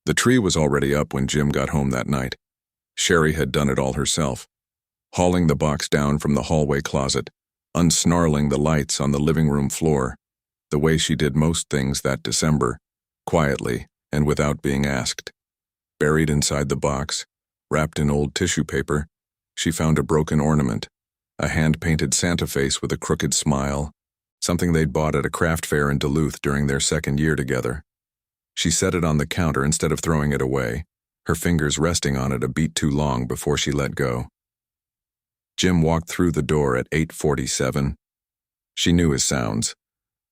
The tree was already up when Jim got home that night. Sherry had done it all herself, hauling the box down from the hallway closet, unsnarling the lights on the living room floor, the way she did most things that December, quietly and without being asked. Buried inside the box, wrapped in old tissue paper, she found a broken ornament, a hand-painted Santa face with a crooked smile, something they'd bought at a craft fair in Duluth during their second year together. She set it on the counter instead of throwing it away, her fingers resting on it a beat too long before she let go. Jim walked through the door at 8:47. She knew his sounds,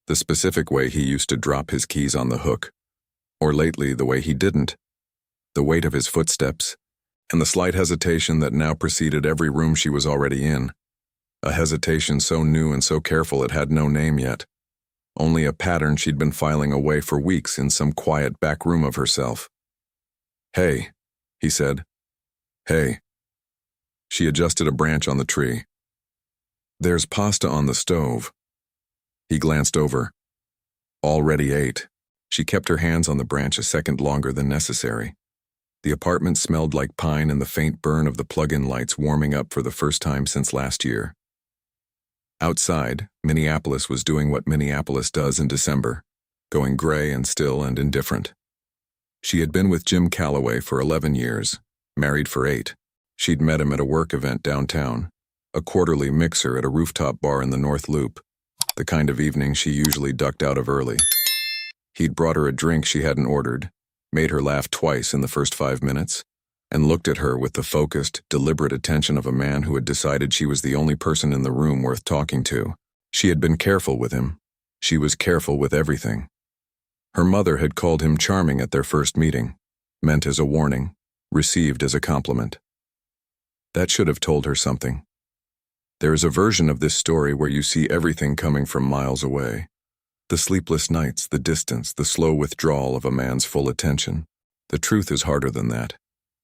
the specific way he used to drop his keys on the hook, or lately the way he didn't, the weight of his footsteps, and the slight hesitation that now preceded every room she was already in, a hesitation so new and so careful it had no name yet, only a pattern she'd been filing away for weeks in some quiet back room of herself. "Hey," he said. "Hey." She adjusted a branch on the tree. "There's pasta on the stove." He glanced over. Already 8. She kept her hands on the branch a second longer than necessary. The apartment smelled like pine and the faint burn of the plug-in lights warming up for the first time since last year. Outside, Minneapolis was doing what Minneapolis does in December, going gray and still and indifferent. She had been with Jim Calloway for 11 years, married for 8. She'd met him at a work event downtown, a quarterly mixer at a rooftop bar in the North Loop, the kind of evening she usually ducked out of early. He'd brought her a drink she hadn't ordered, made her laugh twice in the first 5 minutes, and looked at her with the focused, deliberate attention of a man who had decided she was the only person in the room worth talking to. She had been careful with him. She was careful with everything. Her mother had called him charming at their first meeting, meant as a warning, received as a compliment. That should have told her something. There is a version of this story where you see everything coming from miles away. The sleepless nights, the distance, the slow withdrawal of a man's full attention. The truth is harder than that.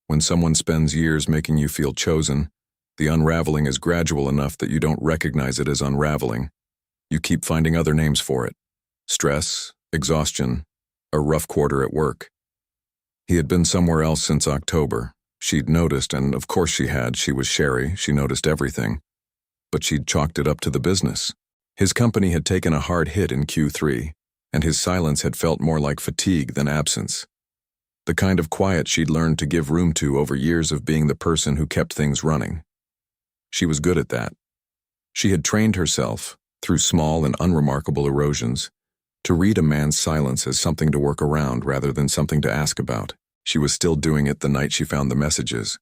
When someone spends years making you feel chosen, the unraveling is gradual enough that you don't recognize it as unraveling. You keep finding other names for it. Stress, exhaustion, a rough quarter at work. He had been somewhere else since October. She'd noticed, and of course she was Sherry, she noticed everything. But she'd chalked it up to the business. His company had taken a hard hit in Q3, and his silence had felt more like fatigue than absence. The kind of quiet she'd learned to give room to over years of being the person who kept things running. She was good at that. She had trained herself, through small and unremarkable erosions, to read a man's silence as something to work around rather than something to ask about. She was still doing it the night she found the messages.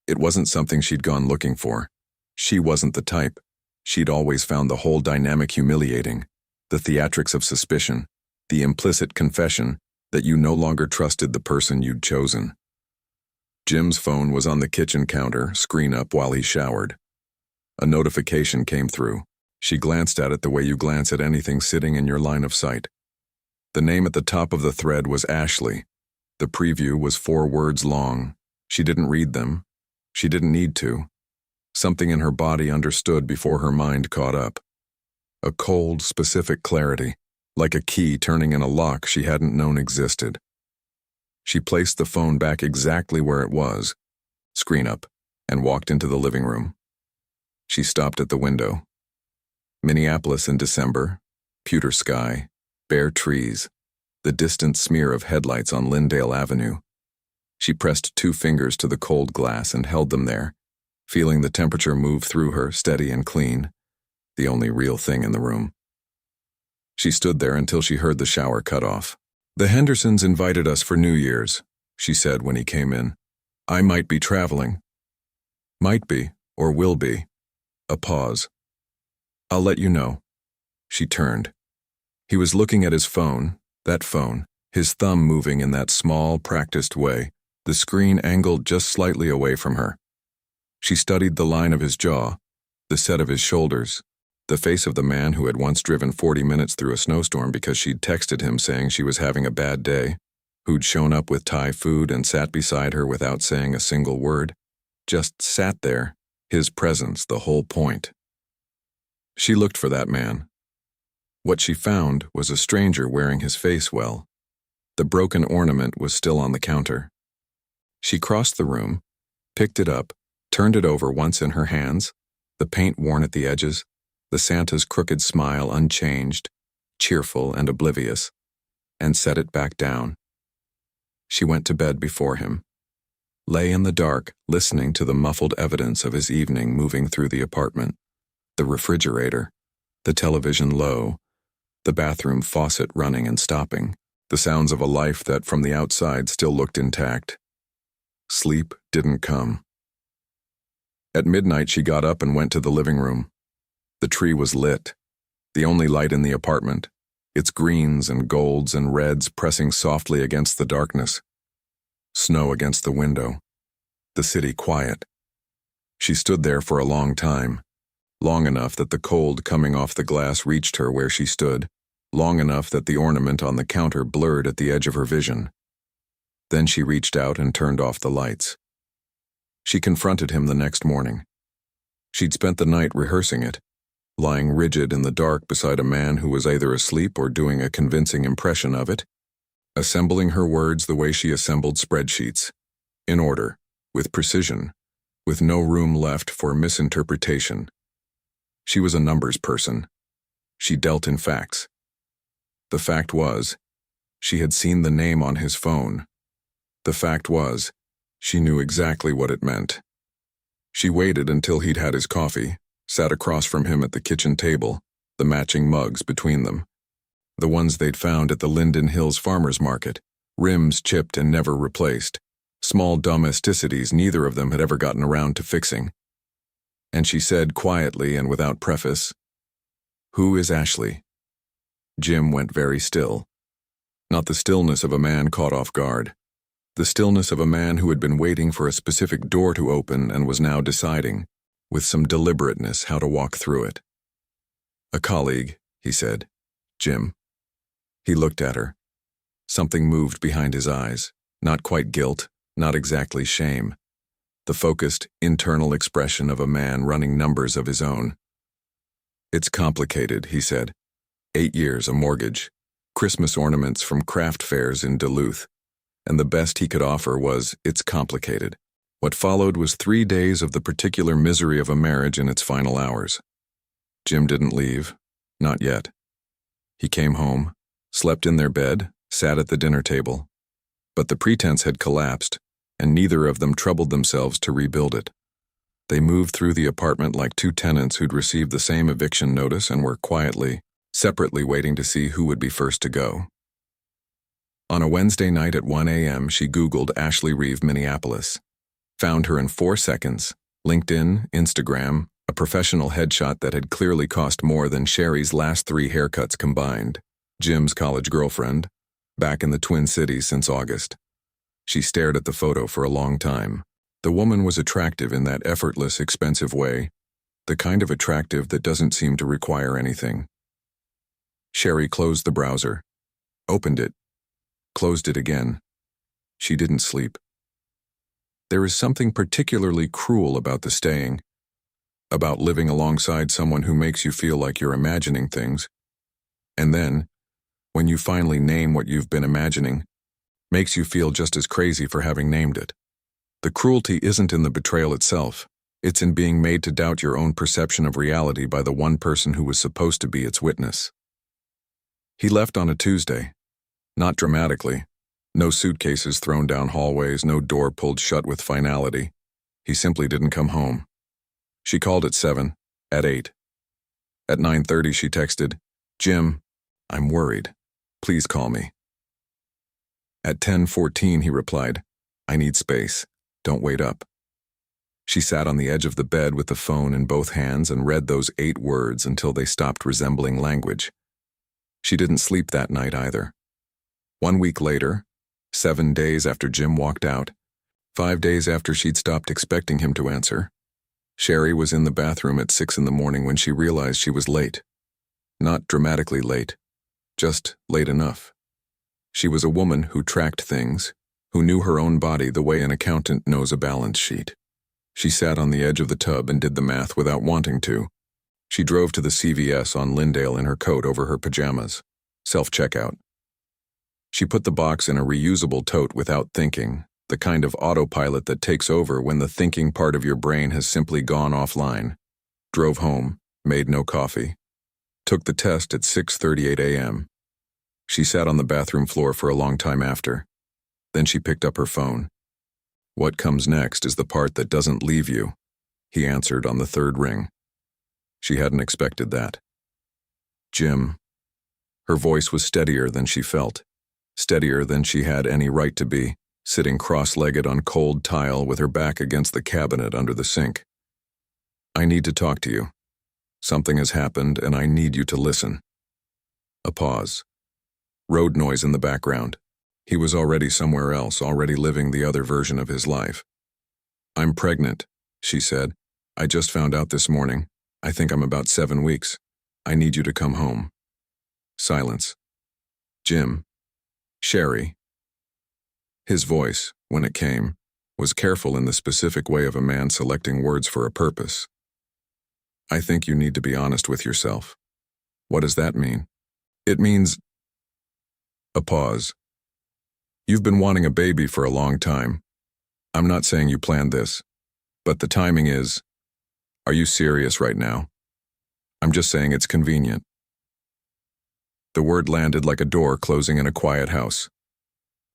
It wasn't something she'd gone looking for. She wasn't the type. She'd always found the whole dynamic humiliating, the theatrics of suspicion, the implicit confession that you no longer trusted the person you'd chosen. Jim's phone was on the kitchen counter, screen up while he showered. A notification came through. She glanced at it the way you glance at anything sitting in your line of sight. The name at the top of the thread was Ashley. The preview was 4 words long. She didn't read them. She didn't need to. Something in her body understood before her mind caught up. A cold, specific clarity, like a key turning in a lock she hadn't known existed. She placed the phone back exactly where it was, screen up, and walked into the living room. She stopped at the window. Minneapolis in December, pewter sky, bare trees, the distant smear of headlights on Lyndale Avenue. She pressed 2 fingers to the cold glass and held them there, feeling the temperature move through her, steady and clean, the only real thing in the room. She stood there until she heard the shower cut off. "The Hendersons invited us for New Year's," she said when he came in. "I might be traveling." "Might be, or will be." A pause. "I'll let you know." She turned. He was looking at his phone, that phone, his thumb moving in that small, practiced way, the screen angled just slightly away from her. She studied the line of his jaw, the set of his shoulders, the face of the man who had once driven 40 minutes through a snowstorm because she'd texted him saying she was having a bad day, who'd shown up with Thai food and sat beside her without saying a single word, just sat there, his presence the whole point. She looked for that man. What she found was a stranger wearing his face well. The broken ornament was still on the counter. She crossed the room, picked it up, turned it over once in her hands, the paint worn at the edges, the Santa's crooked smile unchanged, cheerful and oblivious, and set it back down. She went to bed before him, lay in the dark, listening to the muffled evidence of his evening moving through the apartment, the refrigerator, the television low, the bathroom faucet running and stopping, the sounds of a life that from the outside still looked intact. Sleep didn't come. At midnight she got up and went to the living room. The tree was lit, the only light in the apartment, its greens and golds and reds pressing softly against the darkness. Snow against the window. The city quiet. She stood there for a long time, long enough that the cold coming off the glass reached her where she stood, long enough that the ornament on the counter blurred at the edge of her vision. Then she reached out and turned off the lights. She confronted him the next morning. She'd spent the night rehearsing it, lying rigid in the dark beside a man who was either asleep or doing a convincing impression of it, assembling her words the way she assembled spreadsheets, in order, with precision, with no room left for misinterpretation. She was a numbers person. She dealt in facts. The fact was, she had seen the name on his phone. The fact was, she knew exactly what it meant. She waited until he'd had his coffee, sat across from him at the kitchen table, the matching mugs between them. The ones they'd found at the Linden Hills Farmers Market, rims chipped and never replaced, small domesticities neither of them had ever gotten around to fixing. And she said quietly and without preface, "Who is Ashley?" Jim went very still. Not the stillness of a man caught off guard. The stillness of a man who had been waiting for a specific door to open and was now deciding, with some deliberateness, how to walk through it. "A colleague," he said. "Jim." He looked at her. Something moved behind his eyes, not quite guilt, not exactly shame. The focused, internal expression of a man running numbers of his own. "It's complicated," he said. 8 years, a mortgage, Christmas ornaments from craft fairs in Duluth, and the best he could offer was, "It's complicated." What followed was 3 days of the particular misery of a marriage in its final hours. Jim didn't leave, not yet. He came home, slept in their bed, sat at the dinner table. But the pretense had collapsed, and neither of them troubled themselves to rebuild it. They moved through the apartment like two tenants who'd received the same eviction notice and were quietly, separately waiting to see who would be first to go. On a Wednesday night at 1 a.m., she Googled Ashley Reeve, Minneapolis. Found her in 4 seconds. LinkedIn, Instagram, a professional headshot that had clearly cost more than Sherry's last 3 haircuts combined. Jim's college girlfriend, back in the Twin Cities since August. She stared at the photo for a long time. The woman was attractive in that effortless, expensive way, the kind of attractive that doesn't seem to require anything. Sherry closed the browser, opened it, closed it again. She didn't sleep. There is something particularly cruel about the staying, about living alongside someone who makes you feel like you're imagining things, and then, when you finally name what you've been imagining, makes you feel just as crazy for having named it. The cruelty isn't in the betrayal itself, it's in being made to doubt your own perception of reality by the one person who was supposed to be its witness. He left on a Tuesday. Not dramatically. No suitcases thrown down hallways, no door pulled shut with finality. He simply didn't come home. She called at 7, at 8. At 9:30 she texted, "Jim, I'm worried. Please call me." At 10:14 he replied, "I need space. Don't wait up." She sat on the edge of the bed with the phone in both hands and read those 8 words until they stopped resembling language. She didn't sleep that night either. 1 week later, 7 days after Jim walked out, 5 days after she'd stopped expecting him to answer, Sherry was in the bathroom at 6 in the morning when she realized she was late. Not dramatically late, just late enough. She was a woman who tracked things, who knew her own body the way an accountant knows a balance sheet. She sat on the edge of the tub and did the math without wanting to. She drove to the CVS on Lyndale in her coat over her pajamas. Self-checkout. She put the box in a reusable tote without thinking, the kind of autopilot that takes over when the thinking part of your brain has simply gone offline. Drove home, made no coffee. Took the test at 6:38 a.m. She sat on the bathroom floor for a long time after. Then she picked up her phone. "What comes next is the part that doesn't leave you," he answered on the third ring. She hadn't expected that. "Jim." Her voice was steadier than she felt, steadier than she had any right to be, sitting cross-legged on cold tile with her back against the cabinet under the sink. "I need to talk to you. Something has happened and I need you to listen." A pause. Road noise in the background. He was already somewhere else, already living the other version of his life. "I'm pregnant," she said. "I just found out this morning. I think I'm about 7 weeks. I need you to come home." Silence. "Jim." "Sherry." His voice, when it came, was careful in the specific way of a man selecting words for a purpose. "I think you need to be honest with yourself." "What does that mean?" "It means—" A pause. "You've been wanting a baby for a long time. I'm not saying you planned this, but the timing is— Are you serious right now?" "I'm just saying it's convenient." The word landed like a door closing in a quiet house.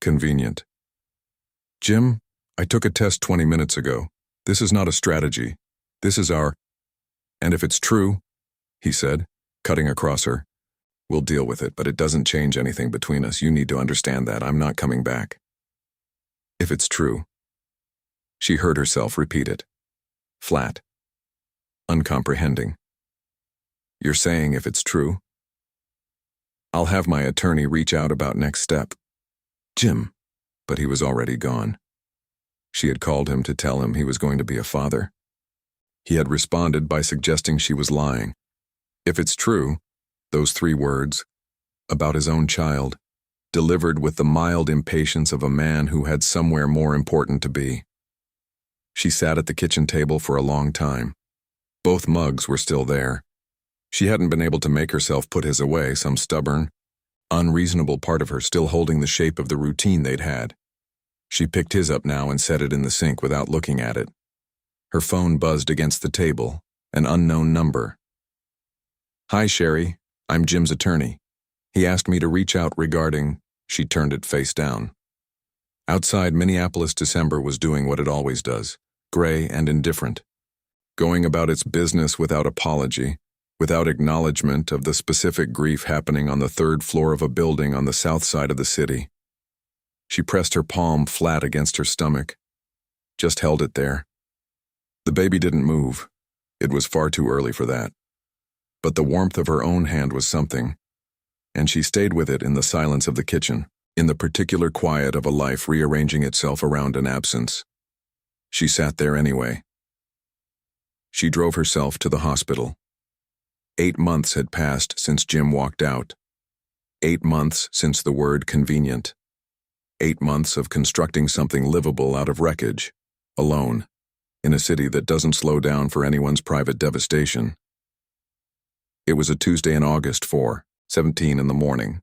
Convenient. "Jim, I took a test 20 minutes ago. This is not a strategy. This is our— And if it's true," he said, cutting across her, "we'll deal with it, but it doesn't change anything between us. You need to understand that. I'm not coming back." "If it's true." She heard herself repeat it. Flat. Uncomprehending. "You're saying if it's true?" "I'll have my attorney reach out about next step." "Jim." But he was already gone. She had called him to tell him he was going to be a father. He had responded by suggesting she was lying. If it's true, those 3 words, about his own child, delivered with the mild impatience of a man who had somewhere more important to be. She sat at the kitchen table for a long time. Both mugs were still there. She hadn't been able to make herself put his away, some stubborn, unreasonable part of her still holding the shape of the routine they'd had. She picked his up now and set it in the sink without looking at it. Her phone buzzed against the table, an unknown number. "Hi, Sherry. I'm Jim's attorney. He asked me to reach out regarding—" She turned it face down. Outside, Minneapolis December was doing what it always does, gray and indifferent, going about its business without apology, without acknowledgement of the specific grief happening on the 3rd floor of a building on the south side of the city. She pressed her palm flat against her stomach, just held it there. The baby didn't move. It was far too early for that. But the warmth of her own hand was something, and she stayed with it in the silence of the kitchen, in the particular quiet of a life rearranging itself around an absence. She sat there anyway. She drove herself to the hospital. 8 months had passed since Jim walked out. 8 months since the word convenient. 8 months of constructing something livable out of wreckage, alone, in a city that doesn't slow down for anyone's private devastation. It was a Tuesday in August 4:17 in the morning,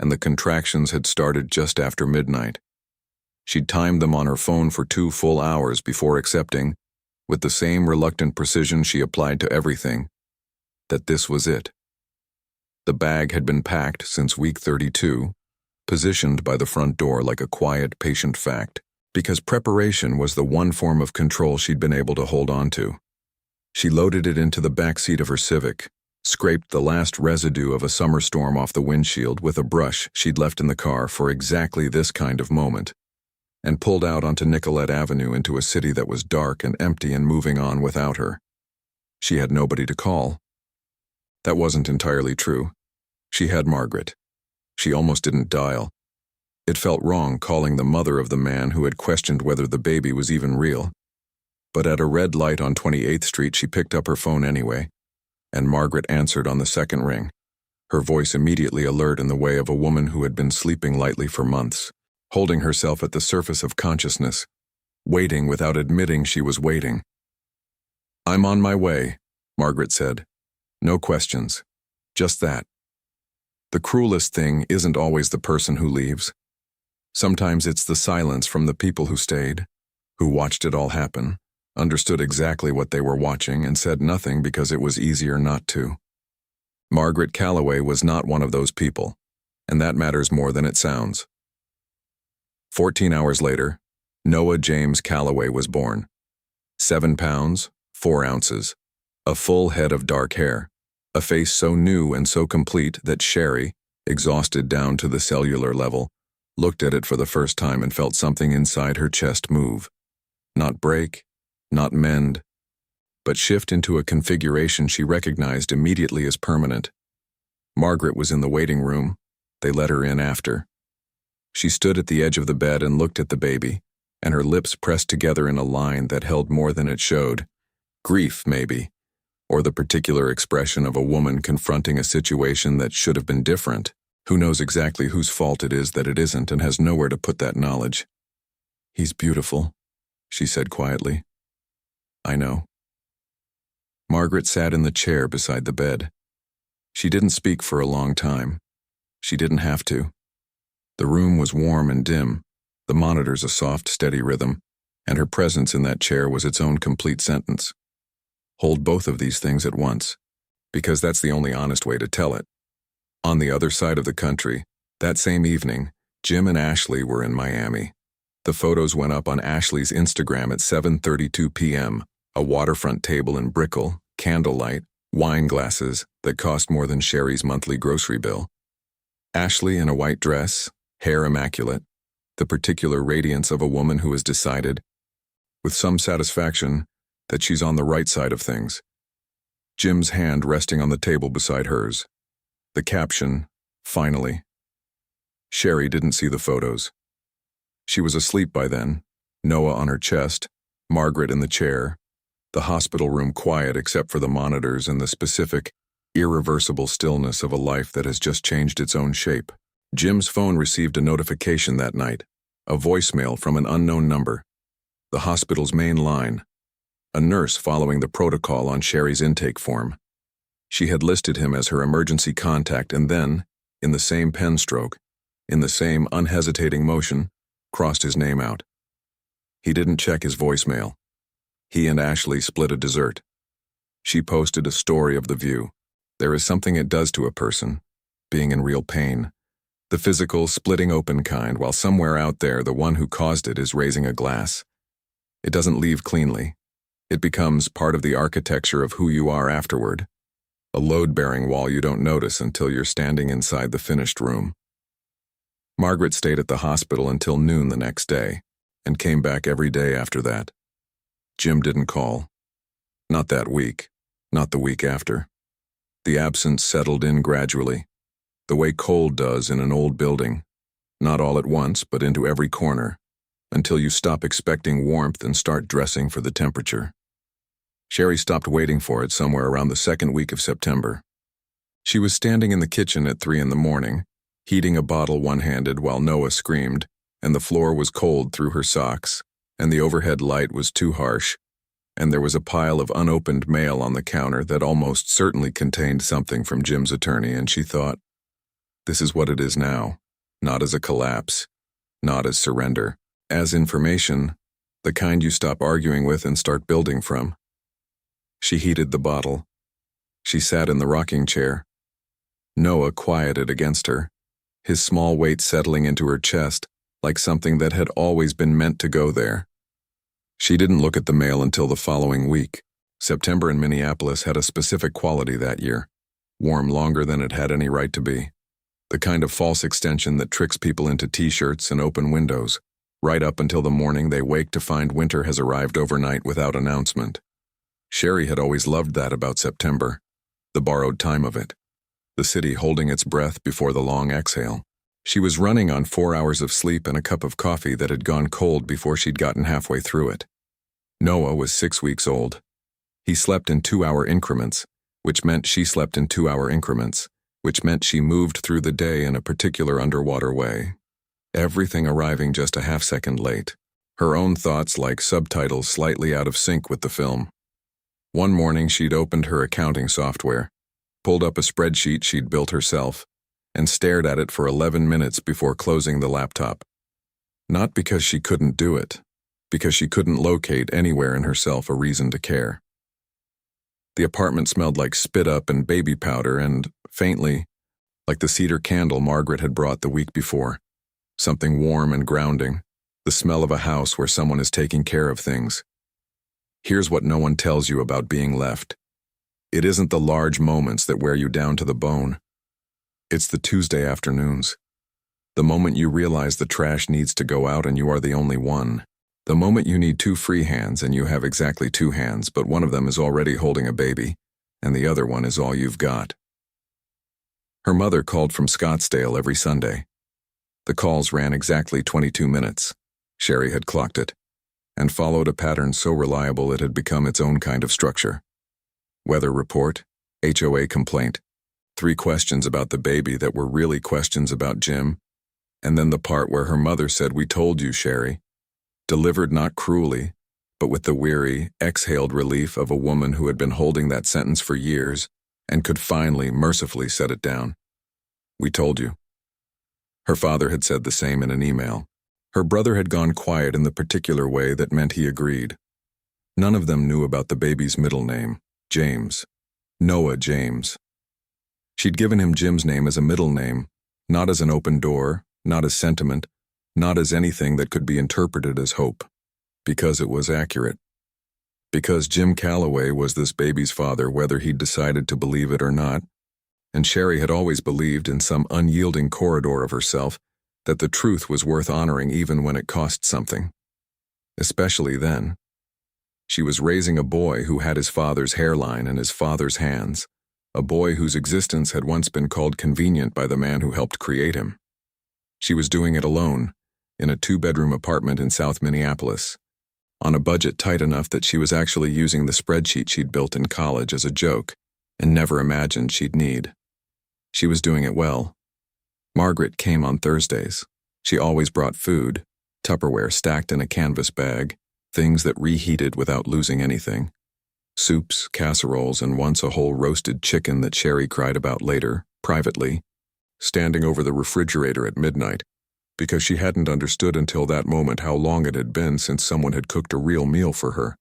and the contractions had started just after midnight. She'd timed them on her phone for 2 full hours before accepting, with the same reluctant precision she applied to everything, that this was it. The bag had been packed since week 32, positioned by the front door like a quiet, patient fact, because preparation was the one form of control she'd been able to hold on to. She loaded it into the back seat of her Civic, scraped the last residue of a summer storm off the windshield with a brush she'd left in the car for exactly this kind of moment, and pulled out onto Nicollet Avenue into a city that was dark and empty and moving on without her. She had nobody to call. That wasn't entirely true. She had Margaret. She almost didn't dial. It felt wrong calling the mother of the man who had questioned whether the baby was even real. But at a red light on 28th Street, she picked up her phone anyway, and Margaret answered on the second ring, her voice immediately alert in the way of a woman who had been sleeping lightly for months, holding herself at the surface of consciousness, waiting without admitting she was waiting. "I'm on my way," Margaret said. No questions. Just that. The cruelest thing isn't always the person who leaves. Sometimes it's the silence from the people who stayed, who watched it all happen, understood exactly what they were watching, and said nothing because it was easier not to. Margaret Calloway was not one of those people, and that matters more than it sounds. 14 hours later, Noah James Calloway was born. 7 pounds, 4 ounces, a full head of dark hair, a face so new and so complete that Sherry, exhausted down to the cellular level, looked at it for the first time and felt something inside her chest move. Not break, not mend, but shift into a configuration she recognized immediately as permanent. Margaret was in the waiting room. They let her in after. She stood at the edge of the bed and looked at the baby, and her lips pressed together in a line that held more than it showed. Grief, maybe, or the particular expression of a woman confronting a situation that should have been different, who knows exactly whose fault it is that it isn't and has nowhere to put that knowledge. "He's beautiful," she said quietly. "I know." Margaret sat in the chair beside the bed. She didn't speak for a long time. She didn't have to. The room was warm and dim, the monitors a soft, steady rhythm, and her presence in that chair was its own complete sentence. Hold both of these things at once, because that's the only honest way to tell it. On the other side of the country, that same evening, Jim and Ashley were in Miami. The photos went up on Ashley's Instagram at 7:32 p.m., a waterfront table in Brickell, candlelight, wine glasses that cost more than Sherry's monthly grocery bill. Ashley in a white dress, hair immaculate, the particular radiance of a woman who has decided, with some satisfaction, that she's on the right side of things. Jim's hand resting on the table beside hers. The caption, "Finally." Sherry didn't see the photos. She was asleep by then, Noah on her chest, Margaret in the chair, the hospital room quiet except for the monitors and the specific, irreversible stillness of a life that has just changed its own shape. Jim's phone received a notification that night, a voicemail from an unknown number. The hospital's main line. A nurse following the protocol on Sherry's intake form. She had listed him as her emergency contact and then, in the same pen stroke, in the same unhesitating motion, crossed his name out. He didn't check his voicemail. He and Ashley split a dessert. She posted a story of the view. There is something it does to a person, being in real pain. The physical, splitting open kind, while somewhere out there the one who caused it is raising a glass. It doesn't leave cleanly. It becomes part of the architecture of who you are afterward. A load-bearing wall you don't notice until you're standing inside the finished room. Margaret stayed at the hospital until noon the next day, and came back every day after that. Jim didn't call. Not that week, not the week after. The absence settled in gradually, the way cold does in an old building, not all at once, but into every corner, until you stop expecting warmth and start dressing for the temperature. Sherry stopped waiting for it somewhere around the second week of September. She was standing in the kitchen at 3 a.m, heating a bottle one-handed while Noah screamed, and the floor was cold through her socks, and the overhead light was too harsh, and there was a pile of unopened mail on the counter that almost certainly contained something from Jim's attorney, and she thought, this is what it is now, not as a collapse, not as surrender, as information, the kind you stop arguing with and start building from. She heated the bottle. She sat in the rocking chair. Noah quieted against her, his small weight settling into her chest like something that had always been meant to go there. She didn't look at the mail until the following week. September in Minneapolis had a specific quality that year, warm longer than it had any right to be. The kind of false extension that tricks people into t-shirts and open windows, right up until the morning they wake to find winter has arrived overnight without announcement. Sherry had always loved that about September, the borrowed time of it, the city holding its breath before the long exhale. She was running on 4 hours of sleep and a cup of coffee that had gone cold before she'd gotten halfway through it. Noah was 6 weeks old. He slept in 2-hour increments, which meant she slept in 2-hour increments, which meant she moved through the day in a particular underwater way. Everything arriving just a half-second late. Her own thoughts like subtitles slightly out of sync with the film. One morning she'd opened her accounting software, pulled up a spreadsheet she'd built herself, and stared at it for 11 minutes before closing the laptop. Not because she couldn't do it, because she couldn't locate anywhere in herself a reason to care. The apartment smelled like spit up and baby powder and, faintly, like the cedar candle Margaret had brought the week before. Something warm and grounding, the smell of a house where someone is taking care of things. Here's what no one tells you about being left. It isn't the large moments that wear you down to the bone. It's the Tuesday afternoons. The moment you realize the trash needs to go out and you are the only one. The moment you need 2 free hands and you have exactly 2 hands, but one of them is already holding a baby, and the other one is all you've got. Her mother called from Scottsdale every Sunday. The calls ran exactly 22 minutes. Sherry had clocked it, and followed a pattern so reliable it had become its own kind of structure. Weather report, HOA complaint, 3 questions about the baby that were really questions about Jim, and then the part where her mother said, "We told you, Sherry," delivered not cruelly, but with the weary, exhaled relief of a woman who had been holding that sentence for years and could finally, mercifully set it down. "We told you." Her father had said the same in an email. Her brother had gone quiet in the particular way that meant he agreed. None of them knew about the baby's middle name, James. Noah James. She'd given him Jim's name as a middle name, not as an open door, not as sentiment, not as anything that could be interpreted as hope, because it was accurate. Because Jim Calloway was this baby's father whether he'd decided to believe it or not, and Sherry had always believed in some unyielding corridor of herself that the truth was worth honoring even when it cost something. Especially then. She was raising a boy who had his father's hairline and his father's hands, a boy whose existence had once been called convenient by the man who helped create him. She was doing it alone, in a 2-bedroom apartment in South Minneapolis, on a budget tight enough that she was actually using the spreadsheet she'd built in college as a joke and never imagined she'd need. She was doing it well. Margaret came on Thursdays. She always brought food, Tupperware stacked in a canvas bag, things that reheated without losing anything. Soups, casseroles, and once a whole roasted chicken that Sherry cried about later, privately, standing over the refrigerator at midnight, because she hadn't understood until that moment how long it had been since someone had cooked a real meal for her.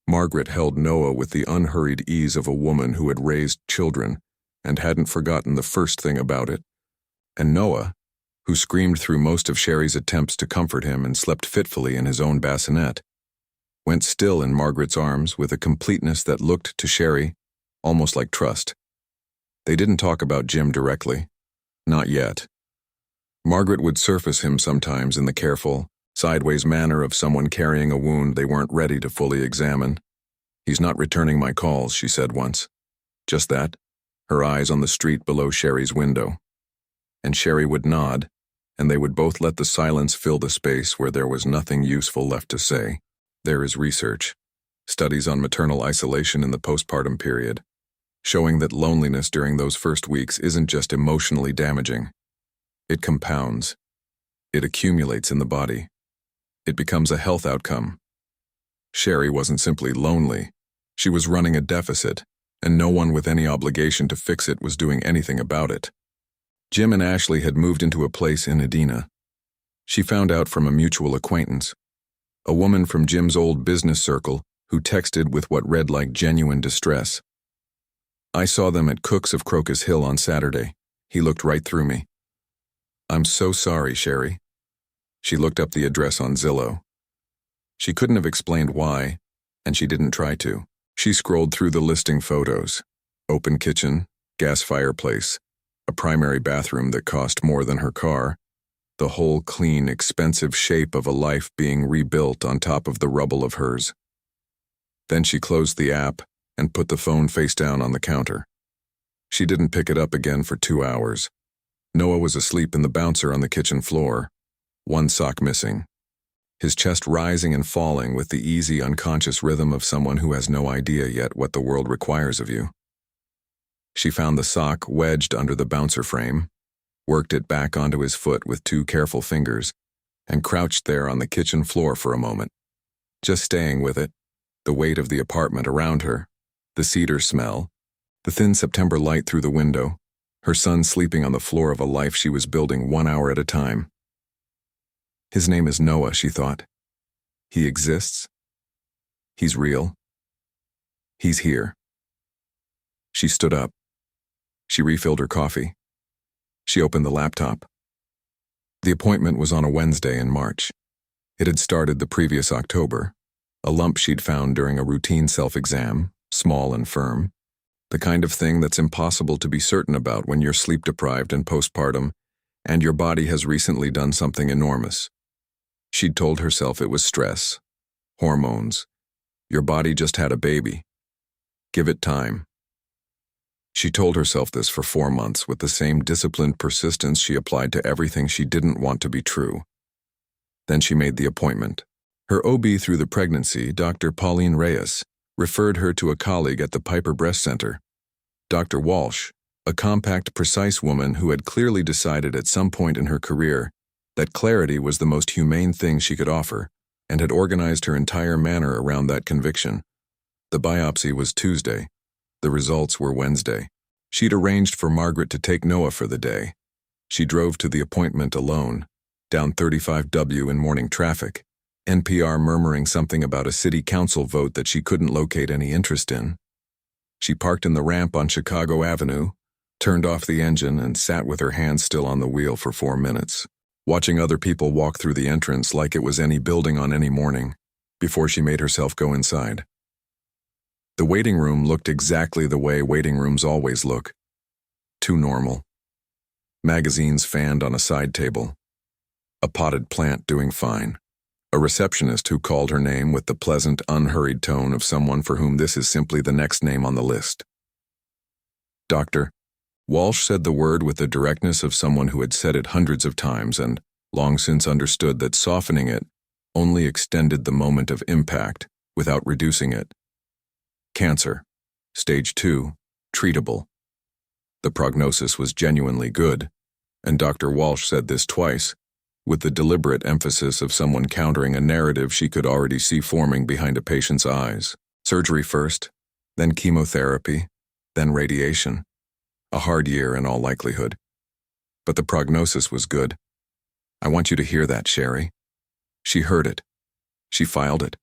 Margaret held Noah with the unhurried ease of a woman who had raised children and hadn't forgotten the first thing about it. And Noah, who screamed through most of Sherry's attempts to comfort him and slept fitfully in his own bassinet, went still in Margaret's arms with a completeness that looked to Sherry almost like trust. They didn't talk about Jim directly. Not yet. Margaret would surface him sometimes in the careful, sideways manner of someone carrying a wound they weren't ready to fully examine. "He's not returning my calls," she said once. Just that, her eyes on the street below Sherry's window. And Sherry would nod, and they would both let the silence fill the space where there was nothing useful left to say. There is research, studies on maternal isolation in the postpartum period, showing that loneliness during those first weeks isn't just emotionally damaging. It compounds. It accumulates in the body. It becomes a health outcome. Sherry wasn't simply lonely. She was running a deficit, and no one with any obligation to fix it was doing anything about it. Jim and Ashley had moved into a place in Edina. She found out from a mutual acquaintance, a woman from Jim's old business circle who texted with what read like genuine distress. "I saw them at Cook's of Crocus Hill on Saturday. He looked right through me." "I'm so sorry, Sherry." She looked up the address on Zillow. She couldn't have explained why, and she didn't try to. She scrolled through the listing photos. Open kitchen, gas fireplace, a primary bathroom that cost more than her car, the whole clean, expensive shape of a life being rebuilt on top of the rubble of hers. Then she closed the app and put the phone face down on the counter. She didn't pick it up again for 2 hours. Noah was asleep in the bouncer on the kitchen floor, one sock missing, his chest rising and falling with the easy, unconscious rhythm of someone who has no idea yet what the world requires of you. She found the sock wedged under the bouncer frame, worked it back onto his foot with 2 careful fingers, and crouched there on the kitchen floor for a moment, just staying with it, the weight of the apartment around her, the cedar smell, the thin September light through the window, her son sleeping on the floor of a life she was building 1 hour at a time. His name is Noah, she thought. He exists. He's real. He's here. She stood up. She refilled her coffee. She opened the laptop. The appointment was on a Wednesday in March. It had started the previous October, a lump she'd found during a routine self-exam, small and firm, the kind of thing that's impossible to be certain about when you're sleep-deprived and postpartum, and your body has recently done something enormous. She'd told herself it was stress, hormones. Your body just had a baby. Give it time. She told herself this for 4 months with the same disciplined persistence she applied to everything she didn't want to be true. Then she made the appointment. Her OB through the pregnancy, Dr. Pauline Reyes, referred her to a colleague at the Piper Breast Center. Dr. Walsh, a compact, precise woman who had clearly decided at some point in her career that clarity was the most humane thing she could offer, and had organized her entire manner around that conviction. The biopsy was Tuesday. The results were Wednesday. She'd arranged for Margaret to take Noah for the day. She drove to the appointment alone, down 35W in morning traffic, NPR murmuring something about a city council vote that she couldn't locate any interest in. She parked in the ramp on Chicago Avenue, turned off the engine, and sat with her hands still on the wheel for 4 minutes, watching other people walk through the entrance like it was any building on any morning, before she made herself go inside. The waiting room looked exactly the way waiting rooms always look. Too normal. Magazines fanned on a side table. A potted plant doing fine. A receptionist who called her name with the pleasant, unhurried tone of someone for whom this is simply the next name on the list. Doctor. Walsh said the word with the directness of someone who had said it hundreds of times and long since understood that softening it only extended the moment of impact without reducing it. Cancer. Stage 2. Treatable. The prognosis was genuinely good, and Dr. Walsh said this twice, with the deliberate emphasis of someone countering a narrative she could already see forming behind a patient's eyes. Surgery first, then chemotherapy, then radiation. A hard year in all likelihood. But the prognosis was good. I want you to hear that, Sherry. She heard it. She filed it.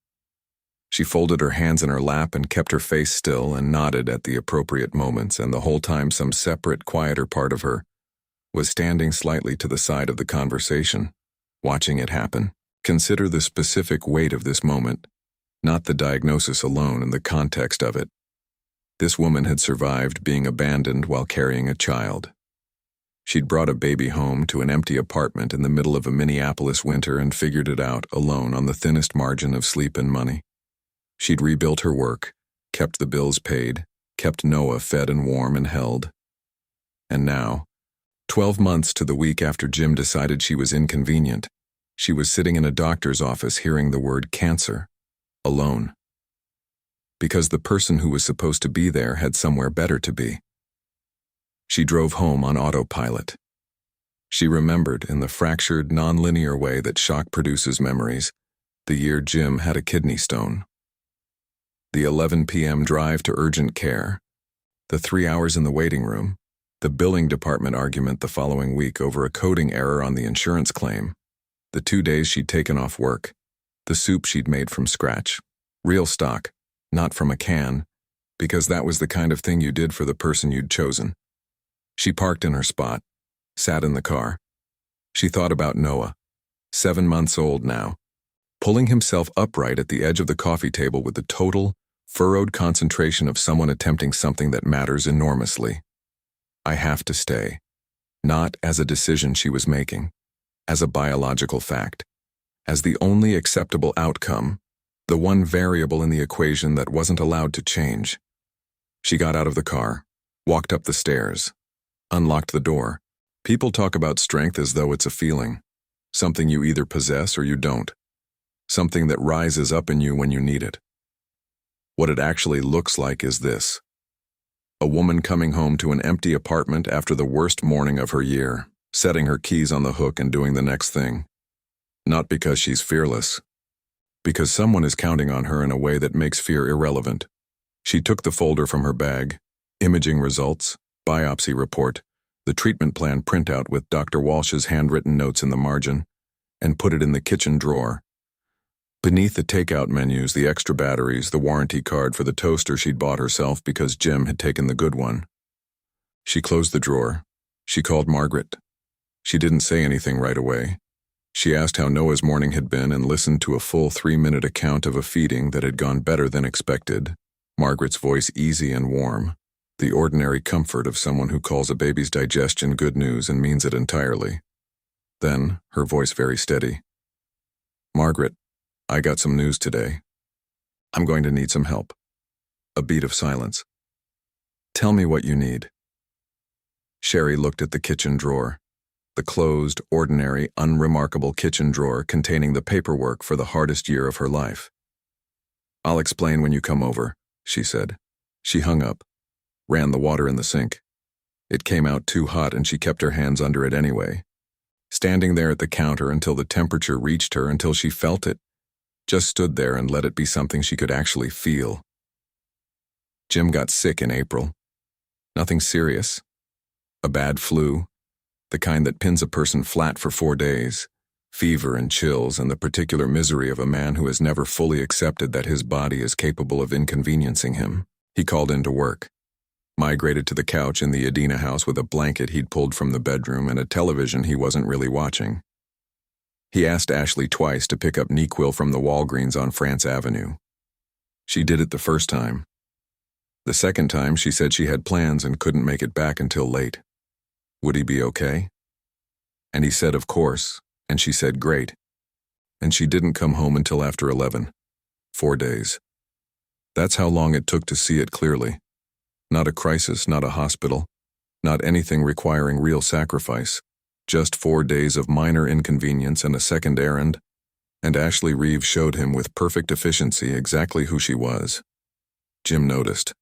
She folded her hands in her lap and kept her face still and nodded at the appropriate moments, and the whole time some separate, quieter part of her was standing slightly to the side of the conversation, watching it happen. Consider the specific weight of this moment, not the diagnosis alone and the context of it. This woman had survived being abandoned while carrying a child. She'd brought a baby home to an empty apartment in the middle of a Minneapolis winter and figured it out alone on the thinnest margin of sleep and money. She'd rebuilt her work, kept the bills paid, kept Noah fed and warm and held. And now, 12 months to the week after Jim decided she was inconvenient, she was sitting in a doctor's office hearing the word cancer, alone. Because the person who was supposed to be there had somewhere better to be. She drove home on autopilot. She remembered, in the fractured, non-linear way that shock produces memories, the year Jim had a kidney stone. The 11 p.m. drive to urgent care, the 3 hours in the waiting room, the billing department argument the following week over a coding error on the insurance claim, the 2 days she'd taken off work, the soup she'd made from scratch, real stock, not from a can, because that was the kind of thing you did for the person you'd chosen. She parked in her spot, sat in the car. She thought about Noah, 7 months old now, pulling himself upright at the edge of the coffee table with the total, furrowed concentration of someone attempting something that matters enormously. I have to stay. Not as a decision she was making, as a biological fact, as the only acceptable outcome, the one variable in the equation that wasn't allowed to change. She got out of the car, walked up the stairs, unlocked the door. People talk about strength as though it's a feeling, something you either possess or you don't, something that rises up in you when you need it. What it actually looks like is this: a woman coming home to an empty apartment after the worst morning of her year, setting her keys on the hook and doing the next thing. Not because she's fearless, because someone is counting on her in a way that makes fear irrelevant. She took the folder from her bag, imaging results, biopsy report, the treatment plan printout with Dr. Walsh's handwritten notes in the margin, and put it in the kitchen drawer. Beneath the takeout menus, the extra batteries, the warranty card for the toaster she'd bought herself because Jim had taken the good one. She closed the drawer. She called Margaret. She didn't say anything right away. She asked how Noah's morning had been and listened to a full 3-minute account of a feeding that had gone better than expected. Margaret's voice easy and warm, the ordinary comfort of someone who calls a baby's digestion good news and means it entirely. Then, her voice very steady. "Margaret, I got some news today. I'm going to need some help." A beat of silence. "Tell me what you need." Sherry looked at the kitchen drawer, the closed, ordinary, unremarkable kitchen drawer containing the paperwork for the hardest year of her life. "I'll explain when you come over," she said. She hung up, ran the water in the sink. It came out too hot and she kept her hands under it anyway, standing there at the counter until the temperature reached her, until she felt it. Just stood there and let it be something she could actually feel. Jim got sick in April. Nothing serious. A bad flu, the kind that pins a person flat for 4 days. Fever and chills and the particular misery of a man who has never fully accepted that his body is capable of inconveniencing him. He called into work, migrated to the couch in the Adina house with a blanket he'd pulled from the bedroom and a television he wasn't really watching. He asked Ashley twice to pick up NyQuil from the Walgreens on France Avenue. She did it the first time. The second time, she said she had plans and couldn't make it back until late. Would he be okay? And he said, of course, and she said, great. And she didn't come home until after 11. 4 days. That's how long it took to see it clearly. Not a crisis, not a hospital, not anything requiring real sacrifice. Just 4 days of minor inconvenience and a second errand, and Ashley Reeves showed him with perfect efficiency exactly who she was. Jim noticed.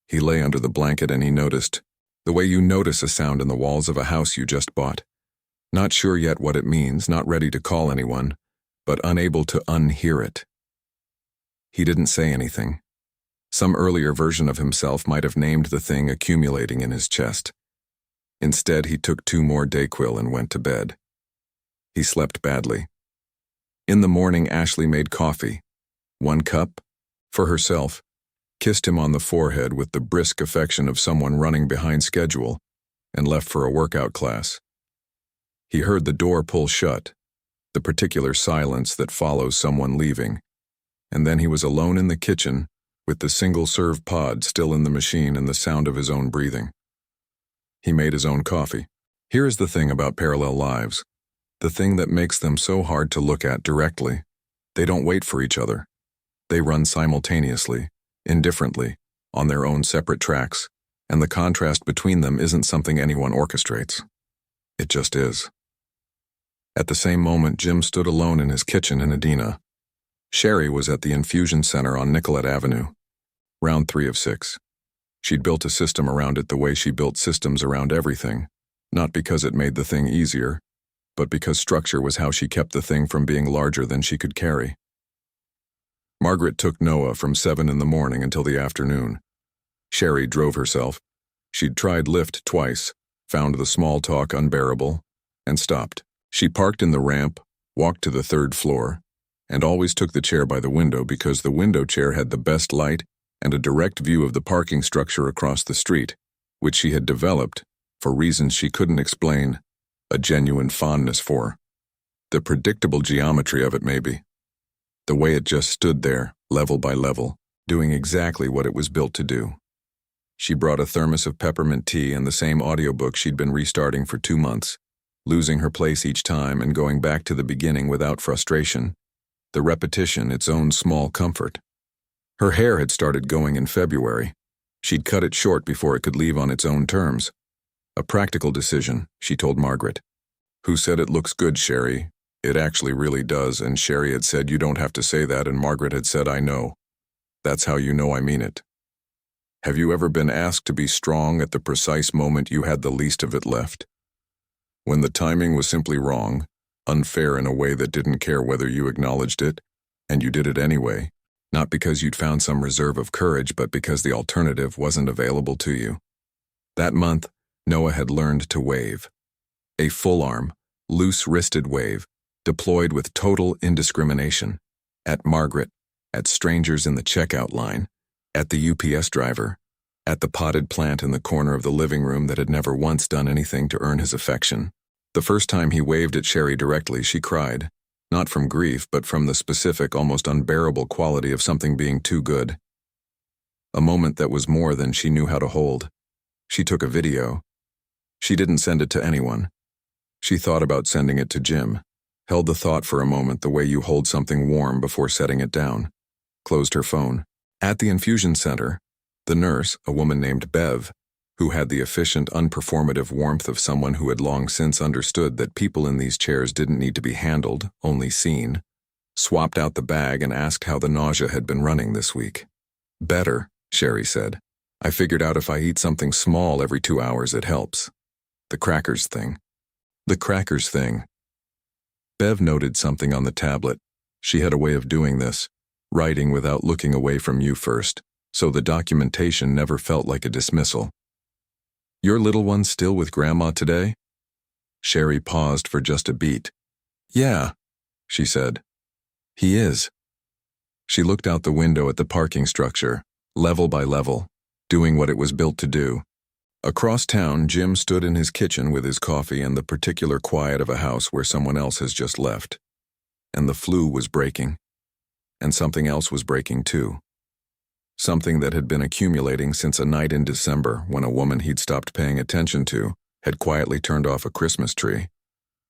He lay under the blanket and he noticed, the way you notice a sound in the walls of a house you just bought. Not sure yet what it means, not ready to call anyone, but unable to unhear it. He didn't say anything. Some earlier version of himself might have named the thing accumulating in his chest. Instead, he took 2 more Dayquil and went to bed. He slept badly. In the morning, Ashley made coffee. 1 cup, for herself, kissed him on the forehead with the brisk affection of someone running behind schedule, and left for a workout class. He heard the door pull shut, the particular silence that follows someone leaving, and then he was alone in the kitchen with the single-serve pod still in the machine and the sound of his own breathing. He made his own coffee. Here is the thing about parallel lives. The thing that makes them so hard to look at directly. They don't wait for each other. They run simultaneously, indifferently, on their own separate tracks, and the contrast between them isn't something anyone orchestrates. It just is. At the same moment, Jim stood alone in his kitchen in Adina. Sherry was at the infusion center on Nicollet Avenue, round 3 of 6. She'd built a system around it the way she built systems around everything, not because it made the thing easier, but because structure was how she kept the thing from being larger than she could carry. Margaret took Noah from 7 in the morning until the afternoon. Sherry drove herself. She'd tried Lyft twice, found the small talk unbearable, and stopped. She parked in the ramp, walked to the 3rd floor, and always took the chair by the window because the window chair had the best light and a direct view of the parking structure across the street, which she had developed, for reasons she couldn't explain, a genuine fondness for. The predictable geometry of it, maybe. The way it just stood there, level by level, doing exactly what it was built to do. She brought a thermos of peppermint tea and the same audiobook she'd been restarting for 2 months, losing her place each time and going back to the beginning without frustration. The repetition, its own small comfort. Her hair had started going in February. She'd cut it short before it could leave on its own terms. A practical decision, she told Margaret, who said it looks good, Sherry. It actually really does, and Sherry had said you don't have to say that, and Margaret had said I know. That's how you know I mean it. Have you ever been asked to be strong at the precise moment you had the least of it left? When the timing was simply wrong, unfair in a way that didn't care whether you acknowledged it, and you did it anyway. Not because you'd found some reserve of courage, but because the alternative wasn't available to you. That month, Noah had learned to wave. A full-arm, loose-wristed wave, deployed with total indiscrimination. At Margaret, at strangers in the checkout line, at the UPS driver, at the potted plant in the corner of the living room that had never once done anything to earn his affection. The first time he waved at Sherry directly, she cried, not from grief but from the specific, almost unbearable quality of something being too good. A moment that was more than she knew how to hold. She took a video. She didn't send it to anyone. She thought about sending it to Jim, held the thought for a moment the way you hold something warm before setting it down, closed her phone. At the infusion center, the nurse, a woman named Bev, who had the efficient, unperformative warmth of someone who had long since understood that people in these chairs didn't need to be handled, only seen, swapped out the bag and asked how the nausea had been running this week. Better, Sherry said. I figured out if I eat something small every 2 hours it helps. The crackers thing. The crackers thing. Bev noted something on the tablet. She had a way of doing this, writing without looking away from you first, so the documentation never felt like a dismissal. Your little one's still with Grandma today? Sherry paused for just a beat. Yeah, she said. He is. She looked out the window at the parking structure, level by level, doing what it was built to do. Across town, Jim stood in his kitchen with his coffee and the particular quiet of a house where someone else has just left. And the flu was breaking. And something else was breaking too. Something that had been accumulating since a night in December when a woman he'd stopped paying attention to had quietly turned off a Christmas tree.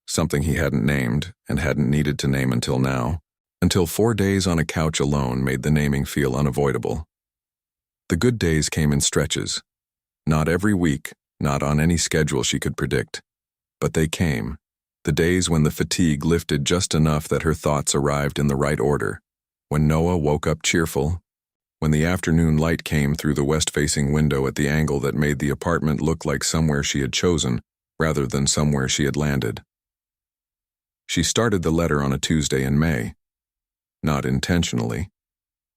Something he hadn't named and hadn't needed to name until now, until 4 days on a couch alone made the naming feel unavoidable. The good days came in stretches. Not every week, not on any schedule she could predict. But they came, the days when the fatigue lifted just enough that her thoughts arrived in the right order, when Noah woke up cheerful, when the afternoon light came through the west-facing window at the angle that made the apartment look like somewhere she had chosen, rather than somewhere she had landed. She started the letter on a Tuesday in May. Not intentionally.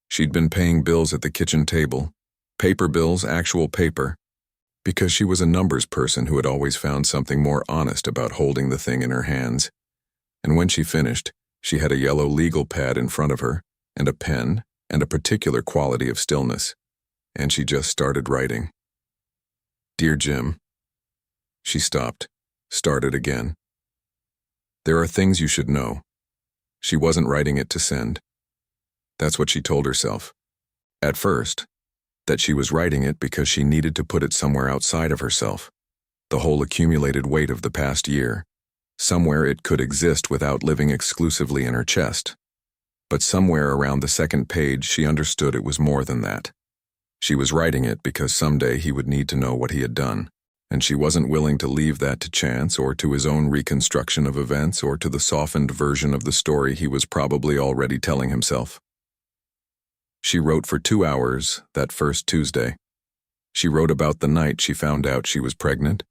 She'd been paying bills at the kitchen table, paper bills, actual paper, because she was a numbers person who had always found something more honest about holding the thing in her hands. And when she finished, she had a yellow legal pad in front of her, and a pen, and a particular quality of stillness, and she just started writing. Dear Jim. She stopped, started again. There are things you should know. She wasn't writing it to send. That's what she told herself. At first, that she was writing it because she needed to put it somewhere outside of herself, the whole accumulated weight of the past year, somewhere it could exist without living exclusively in her chest. But somewhere around the second page she understood it was more than that. She was writing it because someday he would need to know what he had done, and she wasn't willing to leave that to chance or to his own reconstruction of events or to the softened version of the story he was probably already telling himself. She wrote for 2 hours that first Tuesday. She wrote about the night she found out she was pregnant,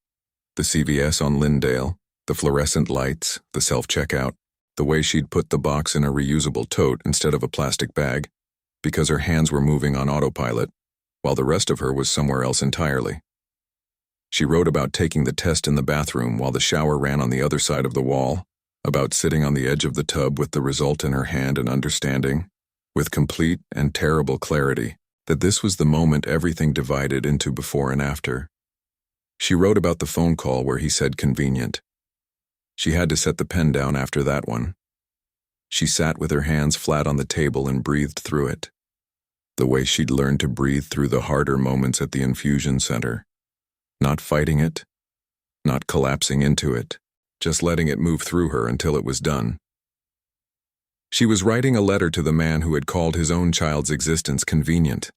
the CVS on Lyndale, the fluorescent lights, the self-checkout, the way she'd put the box in a reusable tote instead of a plastic bag, because her hands were moving on autopilot, while the rest of her was somewhere else entirely. She wrote about taking the test in the bathroom while the shower ran on the other side of the wall, about sitting on the edge of the tub with the result in her hand and understanding, with complete and terrible clarity, that this was the moment everything divided into before and after. She wrote about the phone call where he said convenient. She had to set the pen down after that one. She sat with her hands flat on the table and breathed through it, the way she'd learned to breathe through the harder moments at the infusion center. Not fighting it, not collapsing into it, just letting it move through her until it was done. She was writing a letter to the man who had called his own child's existence convenient.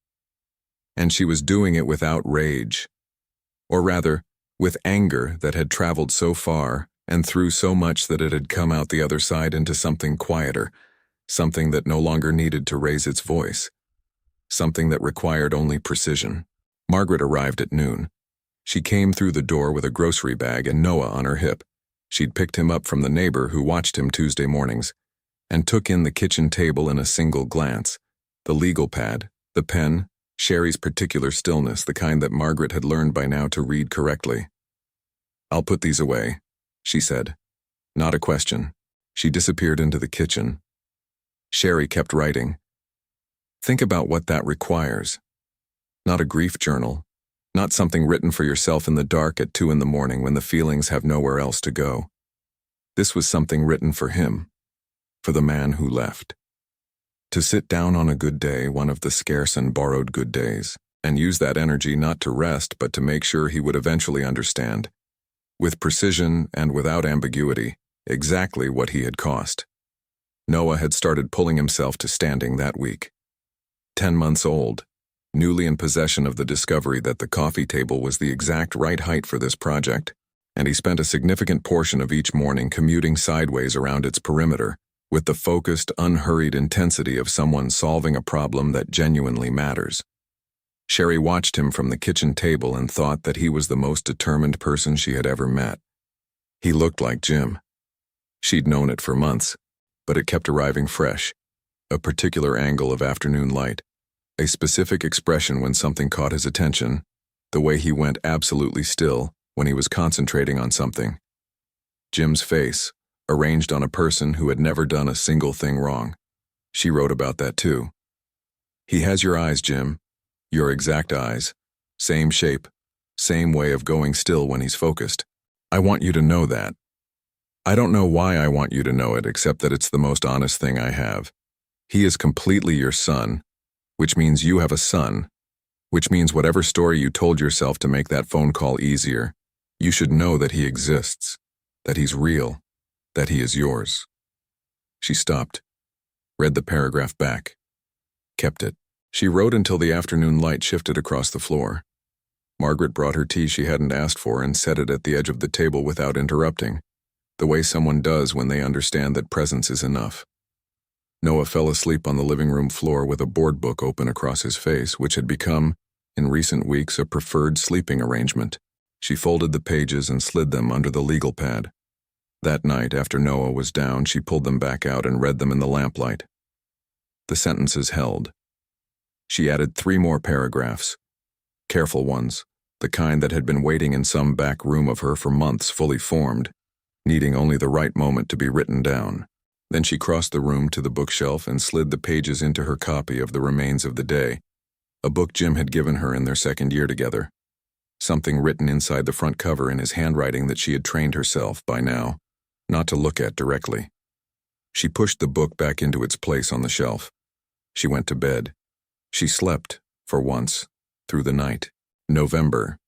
And she was doing it without rage, or rather, with anger that had traveled so far and through so much that it had come out the other side into something quieter, something that no longer needed to raise its voice, something that required only precision. Margaret arrived at noon. She came through the door with a grocery bag and Noah on her hip. She'd picked him up from the neighbor who watched him Tuesday mornings, and took in the kitchen table in a single glance, the legal pad, the pen, Sherry's particular stillness, the kind that Margaret had learned by now to read correctly. "I'll put these away," she said. Not a question. She disappeared into the kitchen. Sherry kept writing. Think about what that requires. Not a grief journal. Not something written for yourself in the dark at 2 a.m. when the feelings have nowhere else to go. This was something written for him. For the man who left. To sit down on a good day, one of the scarce and borrowed good days, and use that energy not to rest but to make sure he would eventually understand, with precision and without ambiguity, exactly what he had cost. Noah had started pulling himself to standing that week. 10 months old, newly in possession of the discovery that the coffee table was the exact right height for this project, and he spent a significant portion of each morning commuting sideways around its perimeter, with the focused, unhurried intensity of someone solving a problem that genuinely matters. Sherry watched him from the kitchen table and thought that he was the most determined person she had ever met. He looked like Jim. She'd known it for months, but it kept arriving fresh. A particular angle of afternoon light, a specific expression when something caught his attention, the way he went absolutely still when he was concentrating on something. Jim's face, arranged on a person who had never done a single thing wrong. She wrote about that too. He has your eyes, Jim. Your exact eyes. Same shape. Same way of going still when he's focused. I want you to know that. I don't know why I want you to know it, except that it's the most honest thing I have. He is completely your son, which means you have a son, which means whatever story you told yourself to make that phone call easier, you should know that he exists, that he's real, that he is yours. She stopped, read the paragraph back, kept it. She wrote until the afternoon light shifted across the floor. Margaret brought her tea she hadn't asked for and set it at the edge of the table without interrupting, the way someone does when they understand that presence is enough. Noah fell asleep on the living room floor with a board book open across his face, which had become, in recent weeks, a preferred sleeping arrangement. She folded the pages and slid them under the legal pad. That night, after Noah was down, she pulled them back out and read them in the lamplight. The sentences held. She added 3 more paragraphs. Careful ones, the kind that had been waiting in some back room of her for months, fully formed, needing only the right moment to be written down. Then she crossed the room to the bookshelf and slid the pages into her copy of The Remains of the Day, a book Jim had given her in their second year together. Something written inside the front cover in his handwriting that she had trained herself, by now, not to look at directly. She pushed the book back into its place on the shelf. She went to bed. She slept, for once, through the night. November.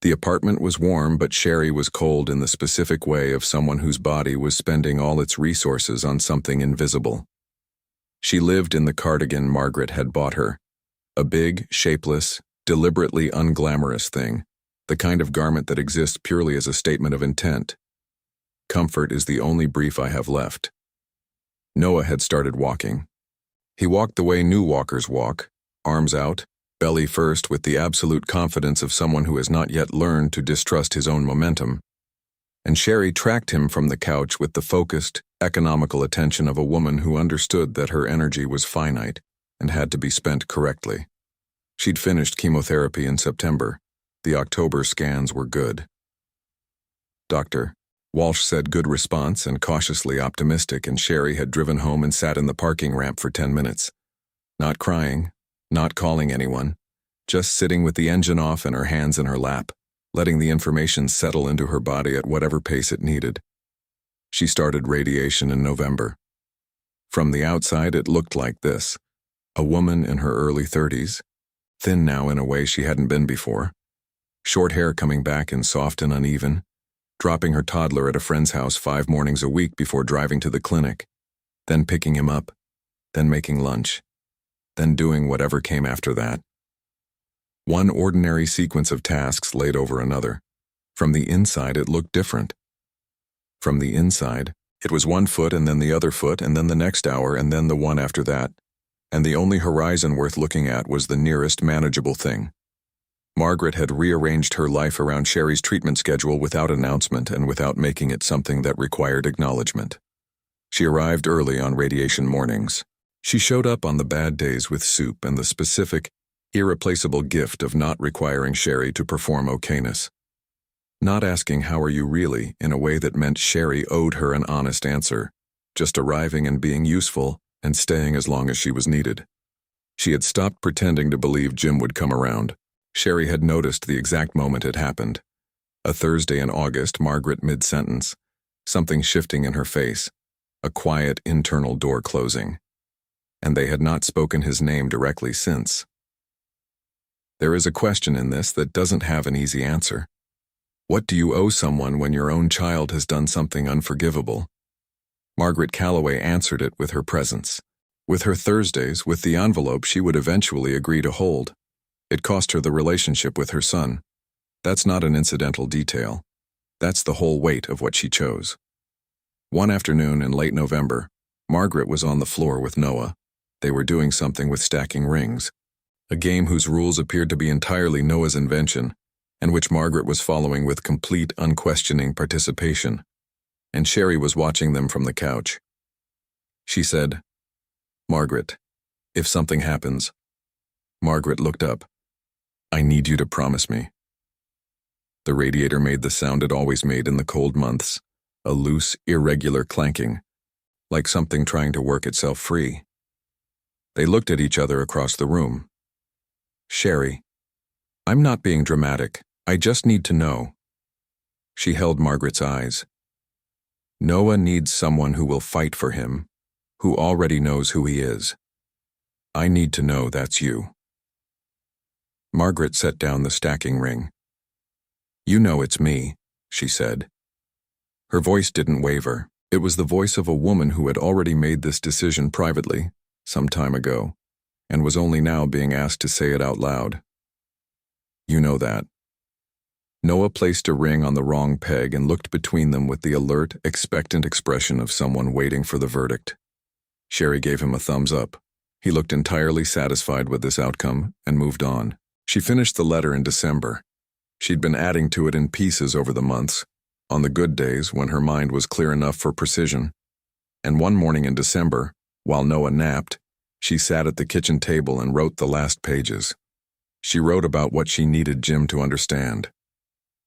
The apartment was warm, but Sherry was cold in the specific way of someone whose body was spending all its resources on something invisible. She lived in the cardigan Margaret had bought her, a big, shapeless, deliberately unglamorous thing, the kind of garment that exists purely as a statement of intent. Comfort is the only brief I have left. Noah had started walking. He walked the way new walkers walk, arms out, belly first, with the absolute confidence of someone who has not yet learned to distrust his own momentum. And Sherry tracked him from the couch with the focused, economical attention of a woman who understood that her energy was finite and had to be spent correctly. She'd finished chemotherapy in September. The October scans were good. Doctor, Walsh said, good response and cautiously optimistic, and Sherry had driven home and sat in the parking ramp for 10 minutes. Not crying, not calling anyone, just sitting with the engine off and her hands in her lap, letting the information settle into her body at whatever pace it needed. She started radiation in November. From the outside, it looked like this. A woman in her early 30s, thin now in a way she hadn't been before, short hair coming back and soft and uneven, dropping her toddler at a friend's house 5 mornings a week before driving to the clinic, then picking him up, then making lunch, then doing whatever came after that. One ordinary sequence of tasks laid over another. From the inside, it looked different. From the inside, it was 1 foot and then the other foot and then the next hour and then the one after that, and the only horizon worth looking at was the nearest manageable thing. Margaret had rearranged her life around Sherry's treatment schedule without announcement and without making it something that required acknowledgement. She arrived early on radiation mornings. She showed up on the bad days with soup and the specific, irreplaceable gift of not requiring Sherry to perform okayness. not asking how are you really in a way that meant Sherry owed her an honest answer, just arriving and being useful and staying as long as she was needed. She had stopped pretending to believe Jim would come around. Sherry had noticed the exact moment it happened. A Thursday in August, Margaret mid-sentence, something shifting in her face, a quiet internal door closing. And they had not spoken his name directly since. There is a question in this that doesn't have an easy answer. What do you owe someone when your own child has done something unforgivable? Margaret Calloway answered it with her presence. With her Thursdays, with the envelope she would eventually agree to hold. It cost her the relationship with her son. That's not an incidental detail. That's the whole weight of what she chose. One afternoon in late November, Margaret was on the floor with Noah. They were doing something with stacking rings, a game whose rules appeared to be entirely Noah's invention, and which Margaret was following with complete, unquestioning participation. And Sherry was watching them from the couch. She said, "Margaret, if something happens." Margaret looked up. "I need you to promise me." The radiator made the sound it always made in the cold months, a loose, irregular clanking, like something trying to work itself free. They looked at each other across the room. "Sherry, I'm not being dramatic. I just need to know." She held Margaret's eyes. "Noah needs someone who will fight for him, who already knows who he is. I need to know that's you." Margaret set down the stacking ring. "You know it's me," she said. Her voice didn't waver. It was the voice of a woman who had already made this decision privately, some time ago, and was only now being asked to say it out loud. "You know that." Noah placed a ring on the wrong peg and looked between them with the alert, expectant expression of someone waiting for the verdict. Sherry gave him a thumbs up. He looked entirely satisfied with this outcome and moved on. She finished the letter in December. She'd been adding to it in pieces over the months, on the good days when her mind was clear enough for precision. And one morning in December, while Noah napped, she sat at the kitchen table and wrote the last pages. She wrote about what she needed Jim to understand.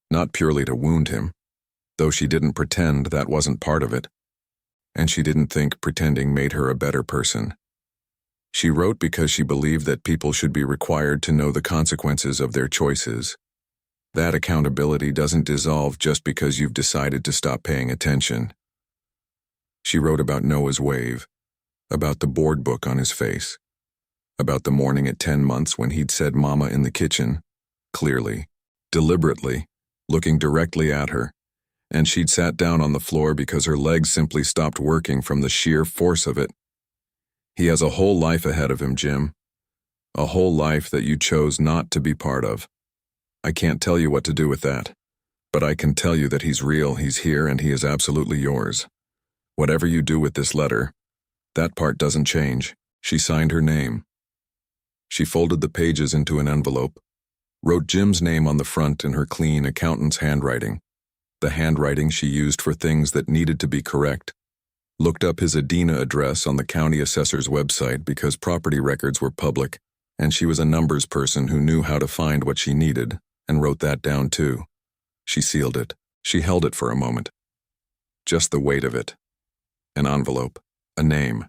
Not purely to wound him, though she didn't pretend that wasn't part of it. And she didn't think pretending made her a better person. She wrote because she believed that people should be required to know the consequences of their choices. That accountability doesn't dissolve just because you've decided to stop paying attention. She wrote about Noah's wave, about the board book on his face, about the morning at 10 months when he'd said mama in the kitchen, clearly, deliberately, looking directly at her, and she'd sat down on the floor because her legs simply stopped working from the sheer force of it. He has a whole life ahead of him, Jim. A whole life that you chose not to be part of. I can't tell you what to do with that, but I can tell you that he's real, he's here, and he is absolutely yours. Whatever you do with this letter, that part doesn't change. She signed her name. She folded the pages into an envelope, wrote Jim's name on the front in her clean accountant's handwriting, the handwriting she used for things that needed to be correct, looked up his Adena address on the county assessor's website because property records were public, and she was a numbers person who knew how to find what she needed, and wrote that down too. She sealed it. She held it for a moment. Just the weight of it. An envelope, a name,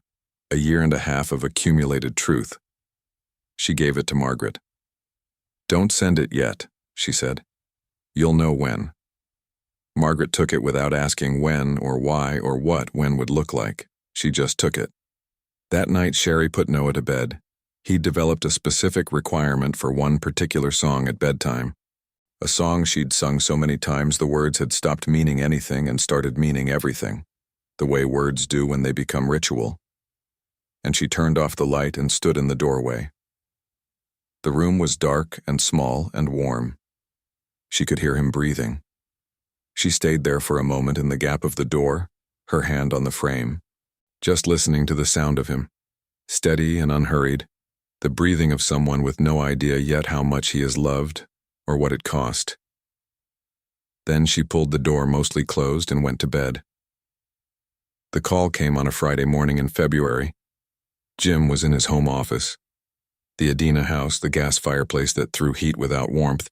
a year and a half of accumulated truth. She gave it to Margaret. "Don't send it yet," she said. "You'll know when." Margaret took it without asking when or why or what when would look like. She just took it. That night Sherry put Noah to bed. He'd developed a specific requirement for one particular song at bedtime. A song she'd sung so many times the words had stopped meaning anything and started meaning everything, the way words do when they become ritual. And she turned off the light and stood in the doorway. The room was dark and small and warm. She could hear him breathing. She stayed there for a moment in the gap of the door, her hand on the frame, just listening to the sound of him, steady and unhurried, the breathing of someone with no idea yet how much he is loved or what it cost. Then she pulled the door mostly closed and went to bed. The call came on a Friday morning in February. Jim was in his home office. The Adena house, the gas fireplace that threw heat without warmth,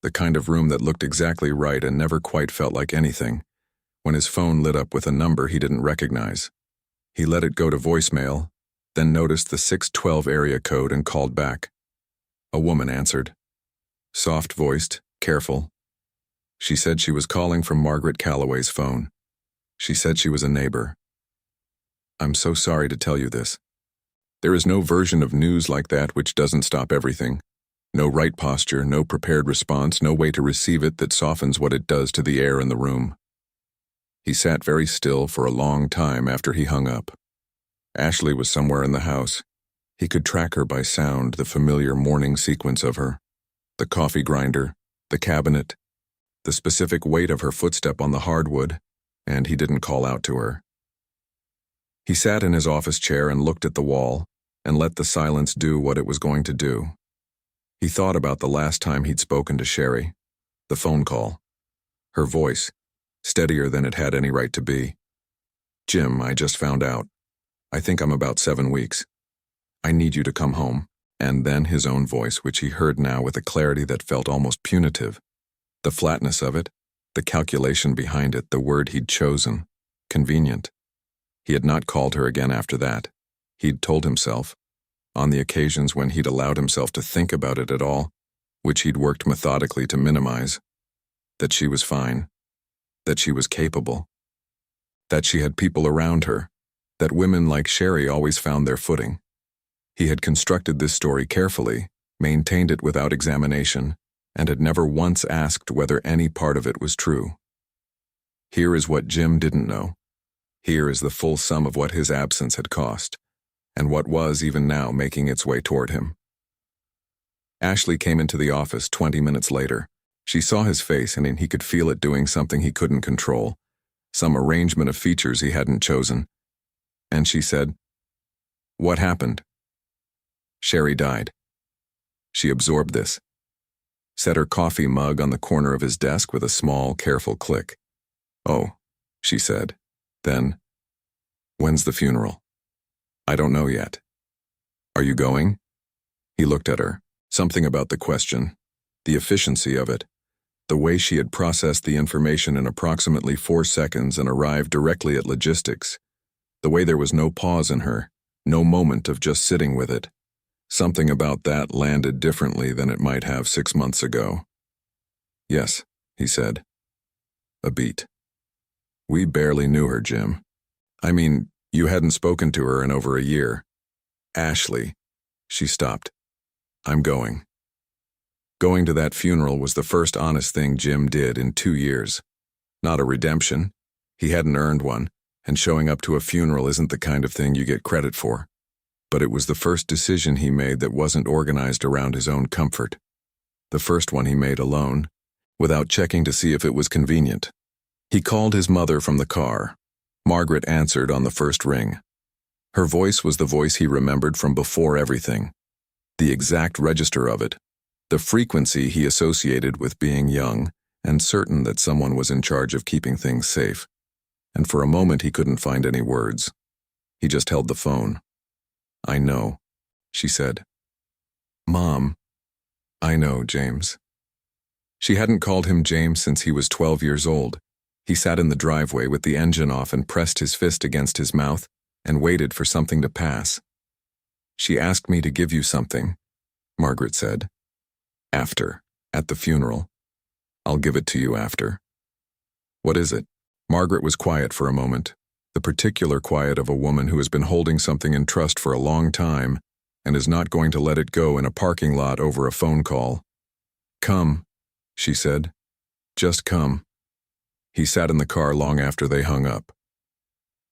The kind of room that looked exactly right and never quite felt like anything, when his phone lit up with a number he didn't recognize. He let it go to voicemail, then noticed the 612 area code and called back. A woman answered. Soft-voiced, careful. She said she was calling from Margaret Calloway's phone. She said she was a neighbor. I'm so sorry to tell you this. There is no version of news like that which doesn't stop everything. No right posture, no prepared response, no way to receive it that softens what it does to the air in the room. He sat very still for a long time after he hung up. Ashley was somewhere in the house. He could track her by sound, the familiar morning sequence of her. The coffee grinder, the cabinet, the specific weight of her footstep on the hardwood, and he didn't call out to her. He sat in his office chair and looked at the wall, and let the silence do what it was going to do. He thought about the last time he'd spoken to Sherry, the phone call. Her voice, steadier than it had any right to be. Jim, I just found out. I think I'm about 7 weeks. I need you to come home. And then his own voice, which he heard now with a clarity that felt almost punitive. The flatness of it, the calculation behind it, the word he'd chosen. Convenient. He had not called her again after that. He'd told himself, on the occasions when he'd allowed himself to think about it at all, which he'd worked methodically to minimize, that she was fine, that she was capable, that she had people around her, that women like Sherry always found their footing. He had constructed this story carefully, maintained it without examination, and had never once asked whether any part of it was true. Here is what Jim didn't know. Here is the full sum of what his absence had cost, and what was even now making its way toward him. Ashley came into the office 20 minutes later. She saw his face and he could feel it doing something he couldn't control, some arrangement of features he hadn't chosen. And she said, "What happened?" Sherry died. She absorbed this, set her coffee mug on the corner of his desk with a small, careful click. "Oh," she said. Then, "When's the funeral?" "I don't know yet." "Are you going?" He looked at her. Something about the question, the efficiency of it, the way she had processed the information in approximately 4 seconds and arrived directly at logistics, the way there was no pause in her, no moment of just sitting with it. Something about that landed differently than it might have 6 months ago. "Yes," he said. A beat. "We barely knew her, Jim. I mean, you hadn't spoken to her in over a year." "Ashley." She stopped. "I'm going." Going to that funeral was the first honest thing Jim did in 2 years. Not a redemption. He hadn't earned one, and showing up to a funeral isn't the kind of thing you get credit for. But it was the first decision he made that wasn't organized around his own comfort. The first one he made alone, without checking to see if it was convenient. He called his mother from the car. Margaret answered on the first ring. Her voice was the voice he remembered from before everything. The exact register of it. The frequency he associated with being young and certain that someone was in charge of keeping things safe. And for a moment he couldn't find any words. He just held the phone. "I know," she said. "Mom." "I know, James." She hadn't called him James since he was 12 years old. He sat in the driveway with the engine off and pressed his fist against his mouth and waited for something to pass. "She asked me to give you something," Margaret said. "After, at the funeral. I'll give it to you after." "What is it?" Margaret was quiet for a moment, the particular quiet of a woman who has been holding something in trust for a long time and is not going to let it go in a parking lot over a phone call. "Come," she said. "Just come." He sat in the car long after they hung up.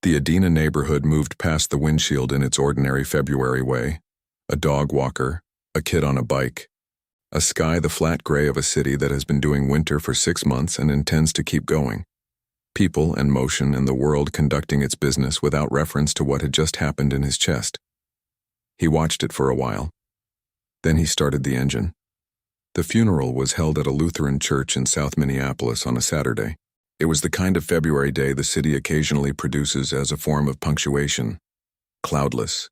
The Adena neighborhood moved past the windshield in its ordinary February way. A dog walker, a kid on a bike, a sky the flat gray of a city that has been doing winter for 6 months and intends to keep going. People and motion and the world conducting its business without reference to what had just happened in his chest. He watched it for a while. Then he started the engine. The funeral was held at a Lutheran church in South Minneapolis on a Saturday. It was the kind of February day the city occasionally produces as a form of punctuation. Cloudless,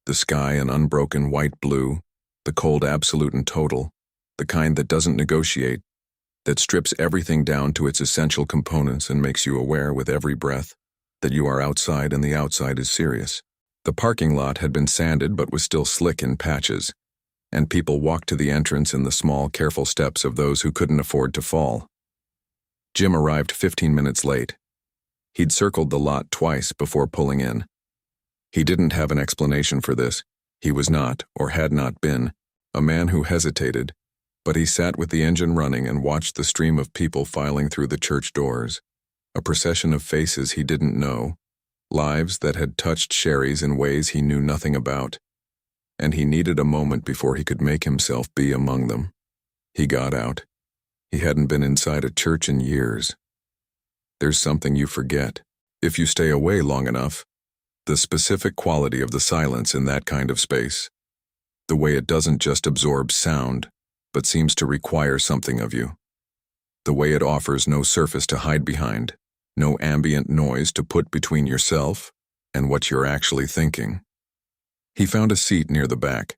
the sky an unbroken white blue, the cold absolute and total, the kind that doesn't negotiate, that strips everything down to its essential components and makes you aware with every breath that you are outside and the outside is serious. The parking lot had been sanded but was still slick in patches, and people walked to the entrance in the small, careful steps of those who couldn't afford to fall. Jim arrived 15 minutes late. He'd circled the lot twice before pulling in. He didn't have an explanation for this. He was not, or had not been, a man who hesitated, but he sat with the engine running and watched the stream of people filing through the church doors, a procession of faces he didn't know, lives that had touched Sherry's in ways he knew nothing about, and he needed a moment before he could make himself be among them. He got out. He hadn't been inside a church in years. There's something you forget, if you stay away long enough, the specific quality of the silence in that kind of space, the way it doesn't just absorb sound, but seems to require something of you, the way it offers no surface to hide behind, no ambient noise to put between yourself and what you're actually thinking. He found a seat near the back.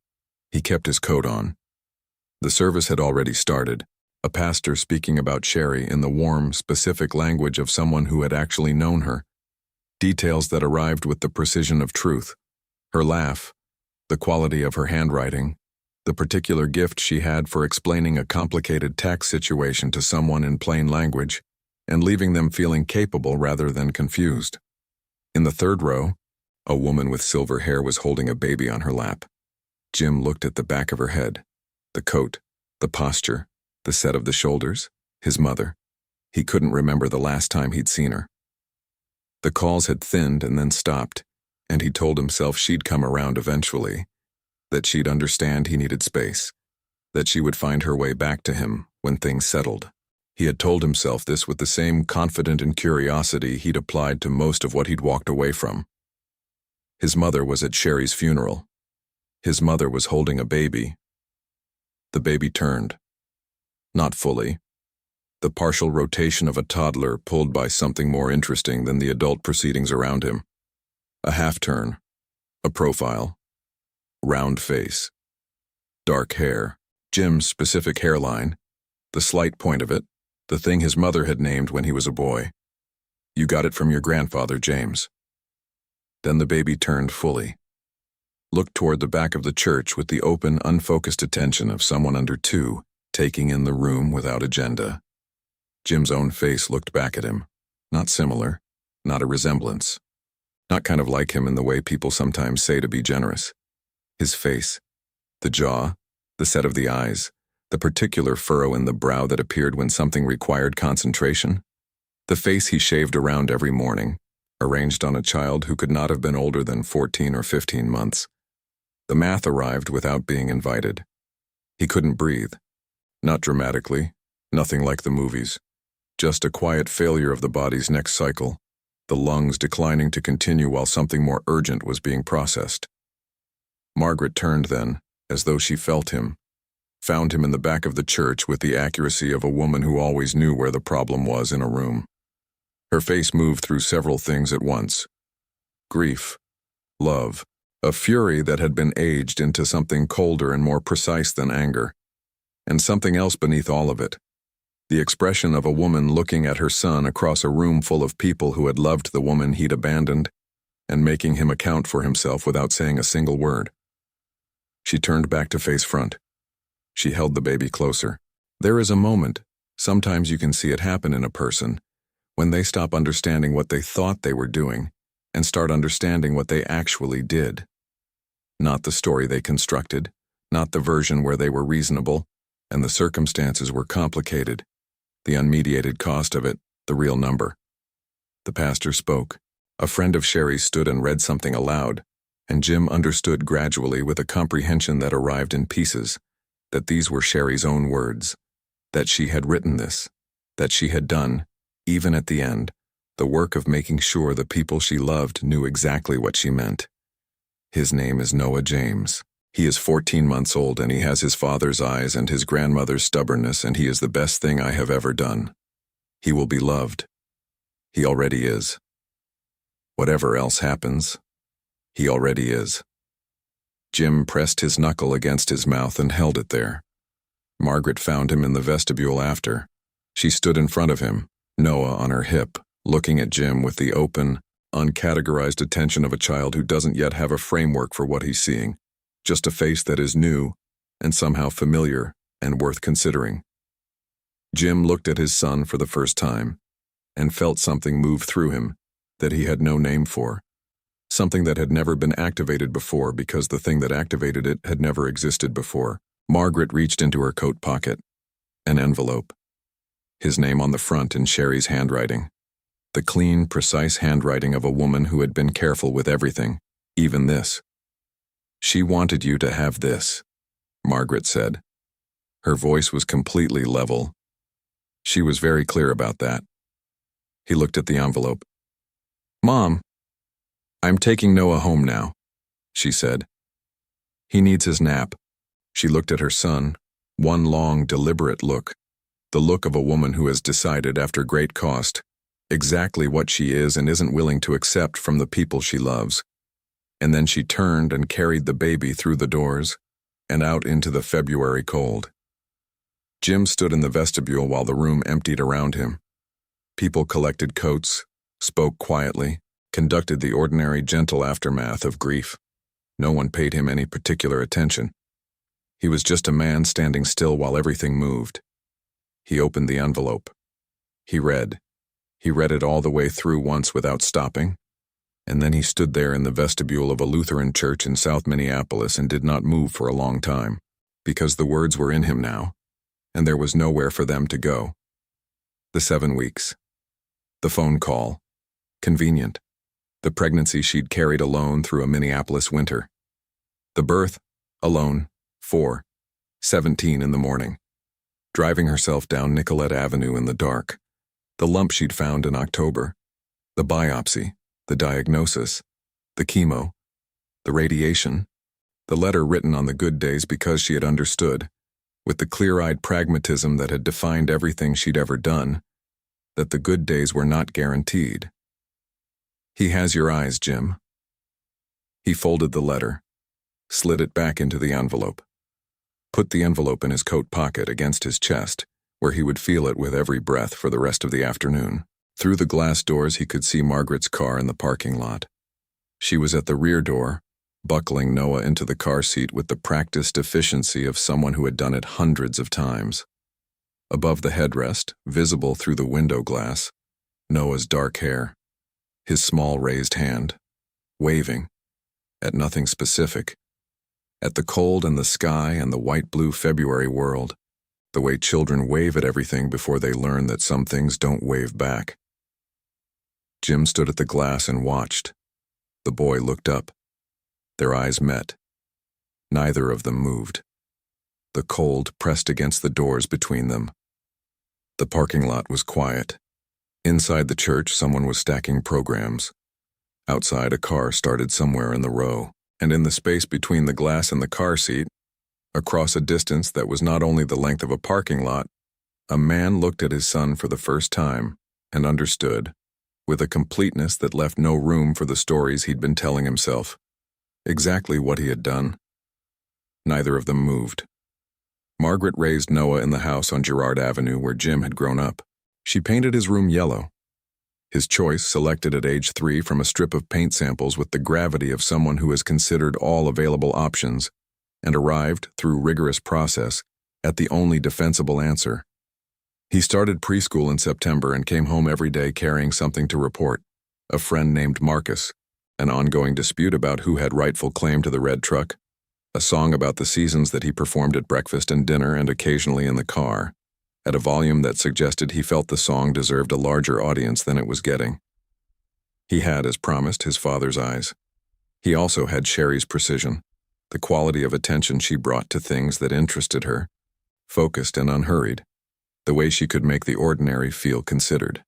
He kept his coat on. The service had already started, a pastor speaking about Sherry in the warm, specific language of someone who had actually known her, details that arrived with the precision of truth, her laugh, the quality of her handwriting, the particular gift she had for explaining a complicated tax situation to someone in plain language and leaving them feeling capable rather than confused. In the third row, a woman with silver hair was holding a baby on her lap. Jim looked at the back of her head, the coat, the posture, the set of the shoulders, his mother. He couldn't remember the last time he'd seen her. The calls had thinned and then stopped, and he told himself she'd come around eventually, that she'd understand he needed space, that she would find her way back to him when things settled. He had told himself this with the same confidence and curiosity he'd applied to most of what he'd walked away from. His mother was at Sherry's funeral. His mother was holding a baby. The baby turned. Not fully. The partial rotation of a toddler pulled by something more interesting than the adult proceedings around him. A half-turn. A profile. Round face. Dark hair. Jim's specific hairline. The slight point of it. The thing his mother had named when he was a boy. You got it from your grandfather, James. Then the baby turned fully. Looked toward the back of the church with the open, unfocused attention of someone under two, taking in the room without agenda. Jim's own face looked back at him. Not similar, not a resemblance. Not kind of like him in the way people sometimes say to be generous. His face, the jaw, the set of the eyes, the particular furrow in the brow that appeared when something required concentration. The face he shaved around every morning, arranged on a child who could not have been older than 14 or 15 months. The math arrived without being invited. He couldn't breathe. Not dramatically, nothing like the movies. Just a quiet failure of the body's next cycle, the lungs declining to continue while something more urgent was being processed. Margaret turned then, as though she felt him, found him in the back of the church with the accuracy of a woman who always knew where the problem was in a room. Her face moved through several things at once. Grief, love, a fury that had been aged into something colder and more precise than anger, and something else beneath all of it. The expression of a woman looking at her son across a room full of people who had loved the woman he'd abandoned, and making him account for himself without saying a single word. She turned back to face front. She held the baby closer. There is a moment, sometimes you can see it happen in a person, when they stop understanding what they thought they were doing and start understanding what they actually did. Not the story they constructed, not the version where they were reasonable, and the circumstances were complicated. The unmediated cost of it, the real number. The pastor spoke. A friend of Sherry's stood and read something aloud, and Jim understood gradually with a comprehension that arrived in pieces, that these were Sherry's own words, that she had written this, that she had done, even at the end, the work of making sure the people she loved knew exactly what she meant. His name is Noah James. He is 14 months old and he has his father's eyes and his grandmother's stubbornness, and he is the best thing I have ever done. He will be loved. He already is. Whatever else happens, he already is. Jim pressed his knuckle against his mouth and held it there. Margaret found him in the vestibule after. She stood in front of him, Noah on her hip, looking at Jim with the open, uncategorized attention of a child who doesn't yet have a framework for what he's seeing, just a face that is new and somehow familiar and worth considering. Jim looked at his son for the first time and felt something move through him that he had no name for, something that had never been activated before because the thing that activated it had never existed before. Margaret reached into her coat pocket. An envelope. His name on the front in Sherry's handwriting. The clean, precise handwriting of a woman who had been careful with everything, even this. "She wanted you to have this," Margaret said. Her voice was completely level. She was very clear about that. He looked at the envelope. "Mom, I'm taking Noah home now," she said. "He needs his nap." She looked at her son, one long, deliberate look, the look of a woman who has decided after great cost exactly what she is and isn't willing to accept from the people she loves. And then she turned and carried the baby through the doors and out into the February cold. Jim stood in the vestibule while the room emptied around him. People collected coats, spoke quietly, conducted the ordinary gentle aftermath of grief. No one paid him any particular attention. He was just a man standing still while everything moved. He opened the envelope. He read. He read it all the way through once without stopping, and then he stood there in the vestibule of a Lutheran church in South Minneapolis and did not move for a long time, because the words were in him now, and there was nowhere for them to go. The 7 weeks. The phone call. Convenient. The pregnancy she'd carried alone through a Minneapolis winter. The birth, alone, 4:17 in the morning. Driving herself down Nicollet Avenue in the dark. The lump she'd found in October. The biopsy, the diagnosis, the chemo, the radiation, the letter written on the good days because she had understood, with the clear-eyed pragmatism that had defined everything she'd ever done, that the good days were not guaranteed. "He has your eyes, Jim." He folded the letter, slid it back into the envelope, put the envelope in his coat pocket against his chest, where he would feel it with every breath for the rest of the afternoon. Through the glass doors he could see Margaret's car in the parking lot. She was at the rear door, buckling Noah into the car seat with the practiced efficiency of someone who had done it hundreds of times. Above the headrest, visible through the window glass, Noah's dark hair, his small raised hand, waving, at nothing specific, at the cold and the sky and the white-blue February world, the way children wave at everything before they learn that some things don't wave back. Jim stood at the glass and watched. The boy looked up. Their eyes met. Neither of them moved. The cold pressed against the doors between them. The parking lot was quiet. Inside the church, someone was stacking programs. Outside, a car started somewhere in the row, and in the space between the glass and the car seat, across a distance that was not only the length of a parking lot, a man looked at his son for the first time and understood, with a completeness that left no room for the stories he'd been telling himself, exactly what he had done. Neither of them moved. Margaret raised Noah in the house on Girard Avenue where Jim had grown up. She painted his room yellow. His choice, selected at age 3 from a strip of paint samples with the gravity of someone who has considered all available options and arrived, through rigorous process, at the only defensible answer. He started preschool in September and came home every day carrying something to report: a friend named Marcus, an ongoing dispute about who had rightful claim to the red truck, a song about the seasons that he performed at breakfast and dinner and occasionally in the car, at a volume that suggested he felt the song deserved a larger audience than it was getting. He had, as promised, his father's eyes. He also had Sherry's precision, the quality of attention she brought to things that interested her, focused and unhurried, the way she could make the ordinary feel considered.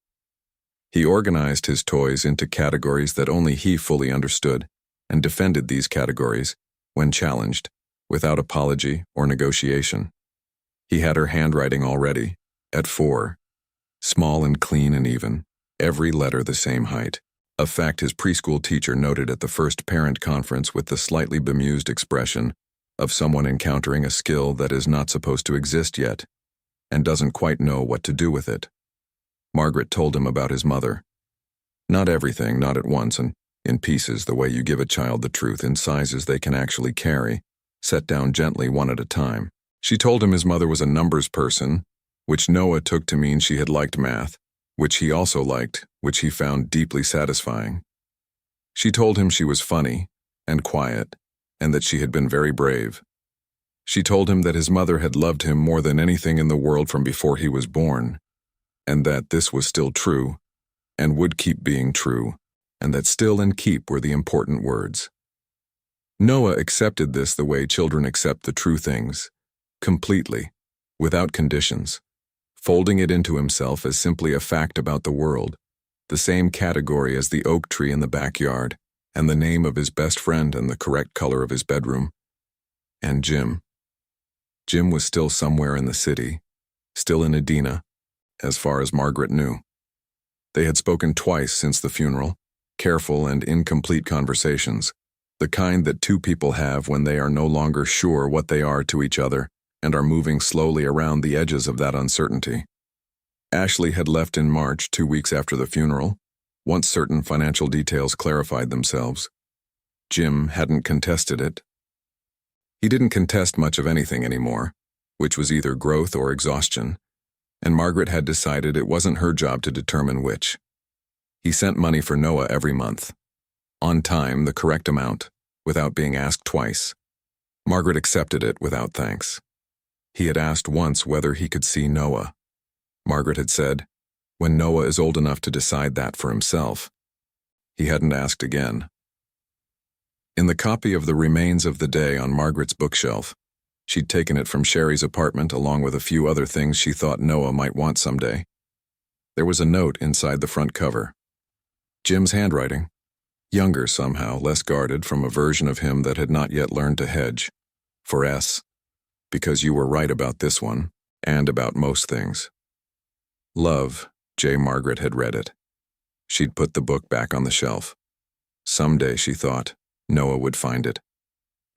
He organized his toys into categories that only he fully understood, and defended these categories, when challenged, without apology or negotiation. He had her handwriting already, at 4, small and clean and even, every letter the same height, a fact his preschool teacher noted at the first parent conference with the slightly bemused expression of someone encountering a skill that is not supposed to exist yet, and doesn't quite know what to do with it. Margaret told him about his mother. Not everything, not at once, and in pieces, the way you give a child the truth in sizes they can actually carry, set down gently one at a time. She told him his mother was a numbers person, which Noah took to mean she had liked math, which he also liked, which he found deeply satisfying. She told him she was funny and quiet, and that she had been very brave. She told him that his mother had loved him more than anything in the world from before he was born, and that this was still true, and would keep being true, and that still and keep were the important words. Noah accepted this the way children accept the true things, completely, without conditions, folding it into himself as simply a fact about the world, the same category as the oak tree in the backyard, and the name of his best friend and the correct color of his bedroom. And Jim. Jim was still somewhere in the city, still in Edina, as far as Margaret knew. They had spoken twice since the funeral, careful and incomplete conversations, the kind that two people have when they are no longer sure what they are to each other and are moving slowly around the edges of that uncertainty. Ashley had left in March, 2 weeks after the funeral, once certain financial details clarified themselves. Jim hadn't contested it. He didn't contest much of anything anymore, which was either growth or exhaustion, and Margaret had decided it wasn't her job to determine which. He sent money for Noah every month, on time, the correct amount, without being asked twice. Margaret accepted it without thanks. He had asked once whether he could see Noah. Margaret had said, when Noah is old enough to decide that for himself. He hadn't asked again. In the copy of The Remains of the Day on Margaret's bookshelf, she'd taken it from Sherry's apartment along with a few other things she thought Noah might want someday. There was a note inside the front cover. Jim's handwriting, younger somehow, less guarded from a version of him that had not yet learned to hedge. For S, because you were right about this one, and about most things. Love, J. Margaret had read it. She'd put the book back on the shelf. Someday, she thought, Noah would find it.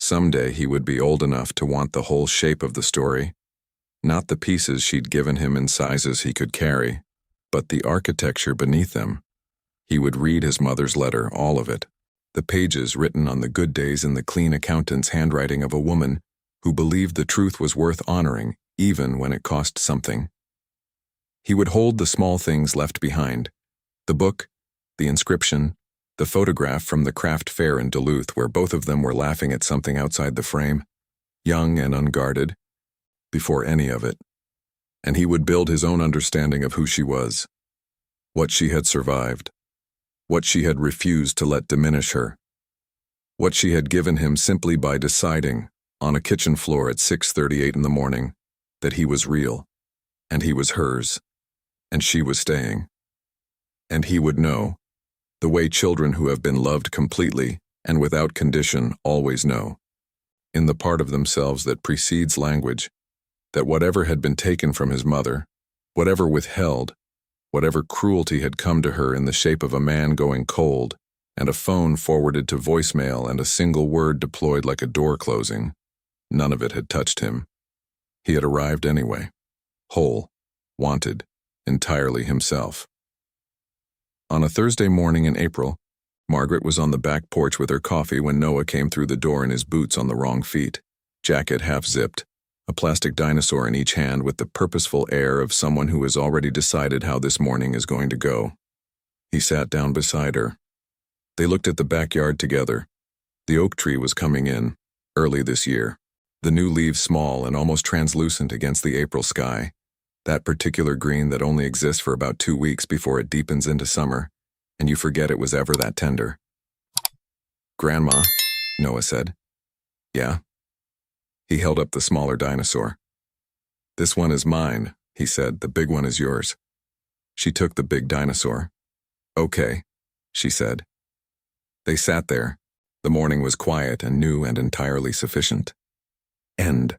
Someday he would be old enough to want the whole shape of the story, not the pieces she'd given him in sizes he could carry, but the architecture beneath them. He would read his mother's letter, all of it, the pages written on the good days in the clean accountant's handwriting of a woman who believed the truth was worth honoring, even when it cost something. He would hold the small things left behind, the book, the inscription, the photograph from the craft fair in Duluth where both of them were laughing at something outside the frame, young and unguarded, before any of it. And he would build his own understanding of who she was, what she had survived, what she had refused to let diminish her, what she had given him simply by deciding, on a kitchen floor at 6:38 in the morning, that he was real, and he was hers, and she was staying. And he would know, the way children who have been loved completely and without condition always know, in the part of themselves that precedes language, that whatever had been taken from his mother, whatever withheld, whatever cruelty had come to her in the shape of a man going cold, and a phone forwarded to voicemail and a single word deployed like a door closing, none of it had touched him. He had arrived anyway, whole, wanted, entirely himself. On a Thursday morning in April, Margaret was on the back porch with her coffee when Noah came through the door in his boots on the wrong feet, jacket half-zipped, a plastic dinosaur in each hand with the purposeful air of someone who has already decided how this morning is going to go. He sat down beside her. They looked at the backyard together. The oak tree was coming in, early this year, the new leaves small and almost translucent against the April sky, that particular green that only exists for about 2 weeks before it deepens into summer, and you forget it was ever that tender. "Grandma," Noah said. "Yeah?" He held up the smaller dinosaur. "This one is mine," he said. "The big one is yours." She took the big dinosaur. "Okay," she said. They sat there. The morning was quiet and new and entirely sufficient. End.